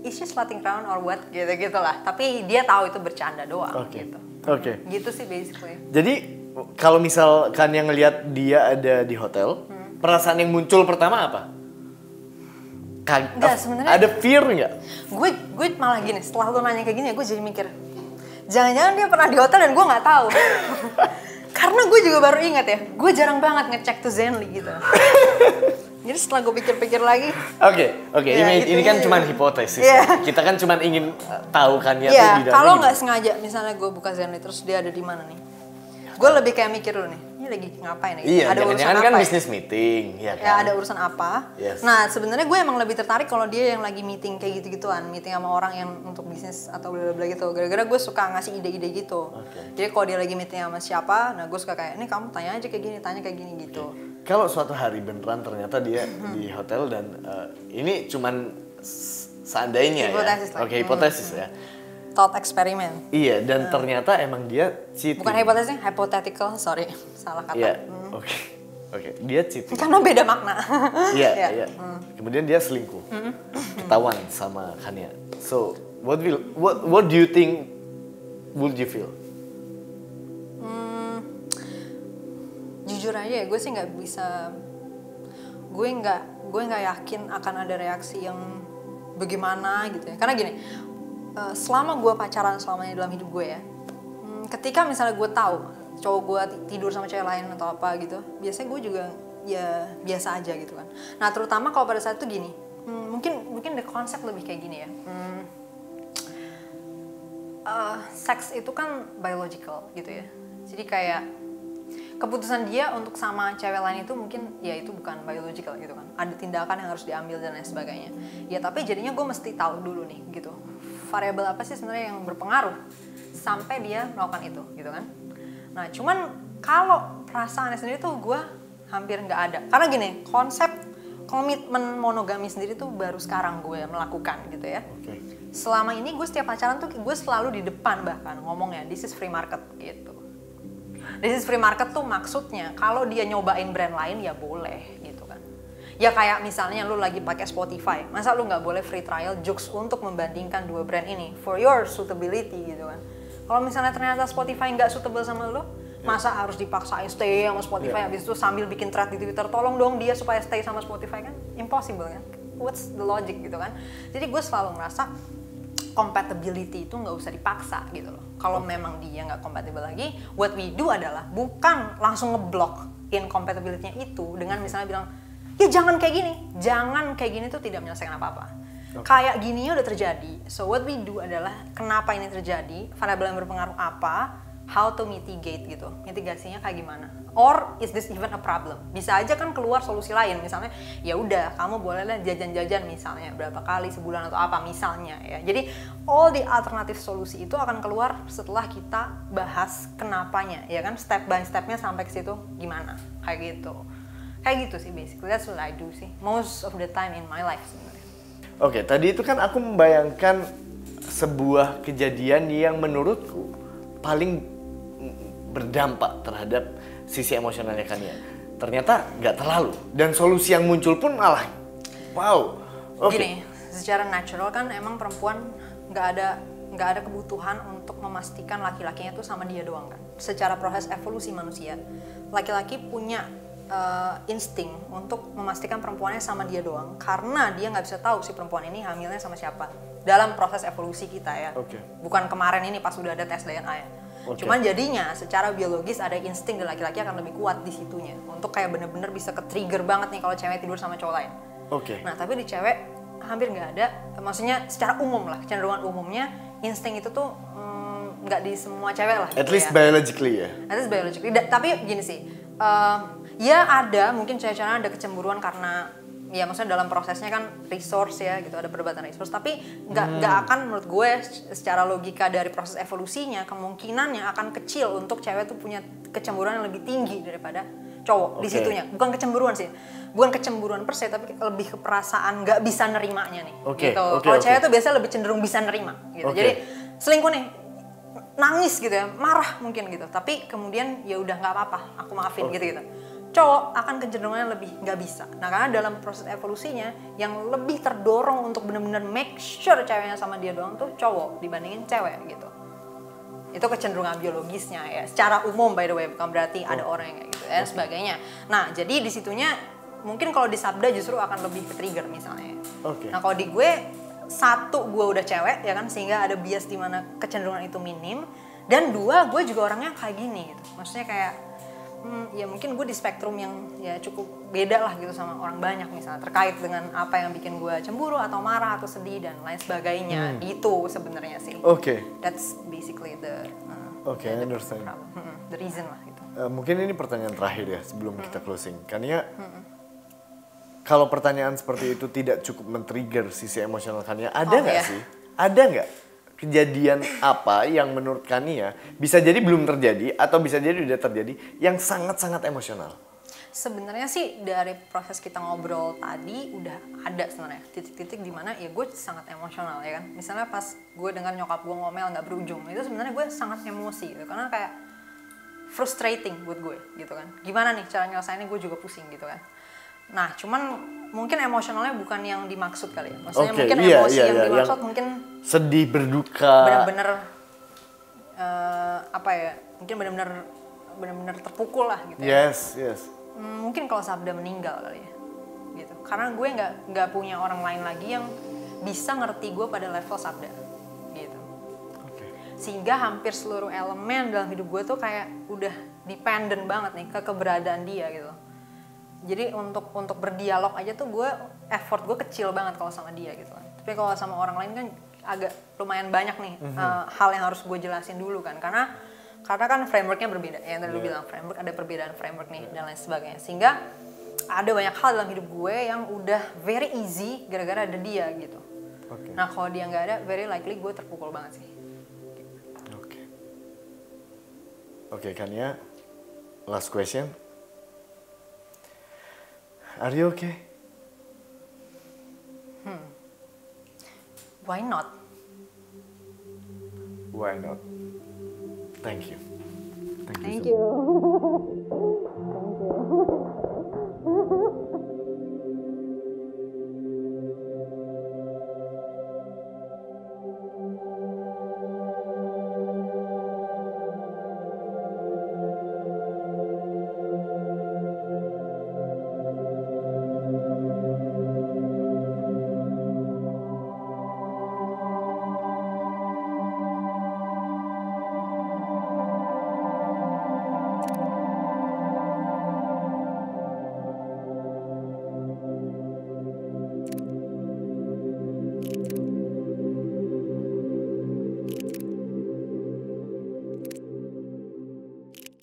is she slutting around or what gitu lah. Tapi dia tahu itu bercanda doang gitu. Gitu sih basically. Jadi kalau misalkan yang ngelihat dia ada di hotel, perasaan yang muncul pertama apa? Enggak sebenarnya. Ada fear nggak? Gue malah gini, setelah lu nanya kayak gini gue jadi mikir, jangan-jangan dia pernah di hotel dan gue nggak tahu. Karena gue juga baru ingat ya, gue jarang banget ngecek tuh Zenly gitu. Jadi setelah gue pikir-pikir lagi. Oke. Ya, ini kan cuma hipotesis. Kita kan cuma ingin tahu kan ya. Kalau nggak sengaja, misalnya gue buka Zenly terus dia ada di mana nih? Gue lebih kayak mikir dulu nih, ini lagi ngapain nih? Iya, ada urusan kan apa? business meeting, ya kan? Ya ada urusan apa? Nah sebenarnya gue emang lebih tertarik kalau dia yang lagi meeting kayak gitu-gituan, meeting sama orang yang untuk bisnis atau bla bla gitu. Gara-gara gue suka ngasih ide-ide gitu. Jadi kalau dia lagi meeting sama siapa, nah gue suka kayak, ini kamu tanya aja kayak gini, tanya kayak gini gitu. Kalau suatu hari beneran ternyata dia di hotel dan ini cuman seandainya hipotesis ya. Hipotesis ya. Thought eksperimen. Iya, dan ternyata emang dia cheating. Bukan hipotesisnya, hypothetical, sorry, salah kata. Iya, oke. Dia cheating. Karena beda makna. Iya. Kemudian dia selingkuh, ketahuan sama Kania. So, what do you think would you feel? Jujur aja ya, gue sih nggak bisa, gue nggak yakin akan ada reaksi yang bagaimana gitu ya. Karena gini, selama gue pacaran selamanya dalam hidup gue ya, ketika misalnya gue tahu cowok gue tidur sama cewek lain atau apa gitu, biasanya gue juga ya biasa aja gitu kan. Nah terutama kalau pada saat itu gini, mungkin the konsep lebih kayak gini ya. Seks itu kan biological gitu ya. Jadi kayak keputusan dia untuk sama cewek lain itu mungkin ya itu bukan biological gitu kan. Ada tindakan yang harus diambil dan lain sebagainya. Ya tapi jadinya gue mesti tahu dulu nih gitu. Variabel apa sih sebenarnya yang berpengaruh sampai dia melakukan itu gitu kan. Nah cuman kalau perasaannya sendiri tuh gue hampir nggak ada. Karena gini, konsep komitmen monogami sendiri tuh baru sekarang gue melakukan gitu ya. Selama ini gue setiap pacaran tuh gue selalu di depan bahkan ngomongnya this is free market gitu. This is free market tuh maksudnya kalau dia nyobain brand lain ya boleh gitu kan. Ya kayak misalnya lu lagi pakai Spotify, masa lu nggak boleh free trial Joox untuk membandingkan dua brand ini for your suitability gitu kan. Kalau misalnya ternyata Spotify nggak suitable sama lu, masa harus dipaksain stay sama Spotify habis itu sambil bikin thread di Twitter tolong dong dia supaya stay sama Spotify kan impossible kan. What's the logic gitu kan. Jadi gue selalu ngerasa compatibility itu nggak usah dipaksa gitu loh. Kalau memang dia nggak compatible lagi, what we do adalah bukan langsung ngeblok incompatibility-nya itu dengan misalnya bilang, ya jangan kayak gini tuh tidak menyelesaikan apa-apa. Kayak gininya udah terjadi, so what we do adalah kenapa ini terjadi, variabel yang berpengaruh apa, how to mitigate gitu, mitigasinya kayak gimana, or is this even a problem? Bisa aja kan keluar solusi lain, misalnya ya udah kamu bolehlah jajan-jajan misalnya berapa kali sebulan atau apa misalnya ya. Jadi all the alternative solusi itu akan keluar setelah kita bahas kenapanya ya kan, step by stepnya sampai ke situ gimana kayak gitu sih basically. That's what I do sih most of the time in my life sebenarnya. Oke, tadi itu kan aku membayangkan sebuah kejadian yang menurutku paling berdampak terhadap sisi emosionalnya Khania. Ternyata nggak terlalu, dan solusi yang muncul pun malah wow. Gini, secara natural kan emang perempuan nggak ada kebutuhan untuk memastikan laki-lakinya tuh sama dia doang kan. Secara proses evolusi manusia, laki-laki punya insting untuk memastikan perempuannya sama dia doang karena dia nggak bisa tahu si perempuan ini hamilnya sama siapa dalam proses evolusi kita ya. Bukan kemarin ini pas udah ada tes DNA ya. Cuman jadinya secara biologis ada insting dan laki-laki akan lebih kuat di situnya untuk kayak bener-bener bisa ke-trigger banget nih kalau cewek tidur sama cowok lain. Nah tapi di cewek hampir nggak ada, maksudnya secara umum lah, kecenderungan umumnya insting itu tuh nggak di semua cewek lah. At least biologically ya. At least biologically. Tapi gini sih, ya ada mungkin cewek-cewek ada kecemburuan karena ya maksudnya dalam prosesnya kan resource ya gitu, ada perdebatan resource, tapi nggak akan menurut gue secara logika dari proses evolusinya kemungkinannya akan kecil untuk cewek tuh punya kecemburuan yang lebih tinggi daripada cowok di situnya. Bukan kecemburuan sih, bukan kecemburuan per se, tapi lebih ke perasaan nggak bisa nerimanya nih gitu. Kalau cewek tuh biasanya lebih cenderung bisa nerima gitu. Jadi selingkuh nih nangis gitu ya, marah mungkin gitu, tapi kemudian ya udah nggak apa-apa, aku maafin gitu. Cowok akan kecenderungannya lebih nggak bisa. Nah karena dalam proses evolusinya yang lebih terdorong untuk benar-benar make sure ceweknya sama dia doang tuh cowok dibandingin cewek gitu. Itu kecenderungan biologisnya ya. Secara umum by the way, bukan berarti ada orang yang kayak gitu dan sebagainya. Nah jadi di situnya mungkin kalau di sabda justru akan lebih ke trigger misalnya. Nah kalau di gue satu gue udah cewek ya kan, sehingga ada bias di mana kecenderungan itu minim, dan dua gue juga orangnya kayak gini gitu. Maksudnya kayak ya mungkin gue di spektrum yang ya cukup beda lah gitu sama orang banyak misalnya terkait dengan apa yang bikin gue cemburu atau marah atau sedih dan lain sebagainya. Itu sebenarnya sih. That's basically the I understand. The reason lah gitu. Mungkin ini pertanyaan terakhir ya sebelum kita closing. Khania, kalau pertanyaan seperti itu tidak cukup men-trigger sisi emosional Khania, ada nggak sih? Ada nggak kejadian apa yang menurut Khania bisa jadi belum terjadi atau bisa jadi udah terjadi yang sangat-sangat emosional? Sebenarnya sih dari proses kita ngobrol tadi udah ada sebenarnya titik-titik di mana ya gue sangat emosional ya kan. Misalnya pas gue dengar nyokap gue ngomel nggak berujung, itu sebenarnya gue sangat emosi gitu, karena kayak frustrating buat gue gitu kan. Gimana nih cara nyelesainnya, gue juga pusing gitu kan. Nah cuman mungkin emosionalnya bukan yang dimaksud kali ya. Maksudnya mungkin emosi yang dimaksud mungkin sedih, berduka, benar-benar apa ya, mungkin benar-benar terpukul lah gitu ya. Mungkin kalau Sabda meninggal kali ya gitu, karena gue nggak punya orang lain lagi yang bisa ngerti gue pada level sabda gitu. Oke. Sehingga hampir seluruh elemen dalam hidup gue tuh kayak udah dependent banget nih ke keberadaan dia gitu. Jadi untuk berdialog aja tuh effort gue kecil banget kalau sama dia gitu. Tapi kalau sama orang lain kan agak lumayan banyak nih hal yang harus gue jelasin dulu kan, karena kan frameworknya berbeda. Yang tadi lu bilang framework, ada perbedaan framework nih dan lain sebagainya. Sehingga ada banyak hal dalam hidup gue yang udah very easy gara-gara ada dia gitu. Oke. Nah kalau dia nggak ada, very likely gue terpukul banget sih. Oke. Oke, Kania, last question. Are you okay? Why not? Why not? Thank you. Thank you.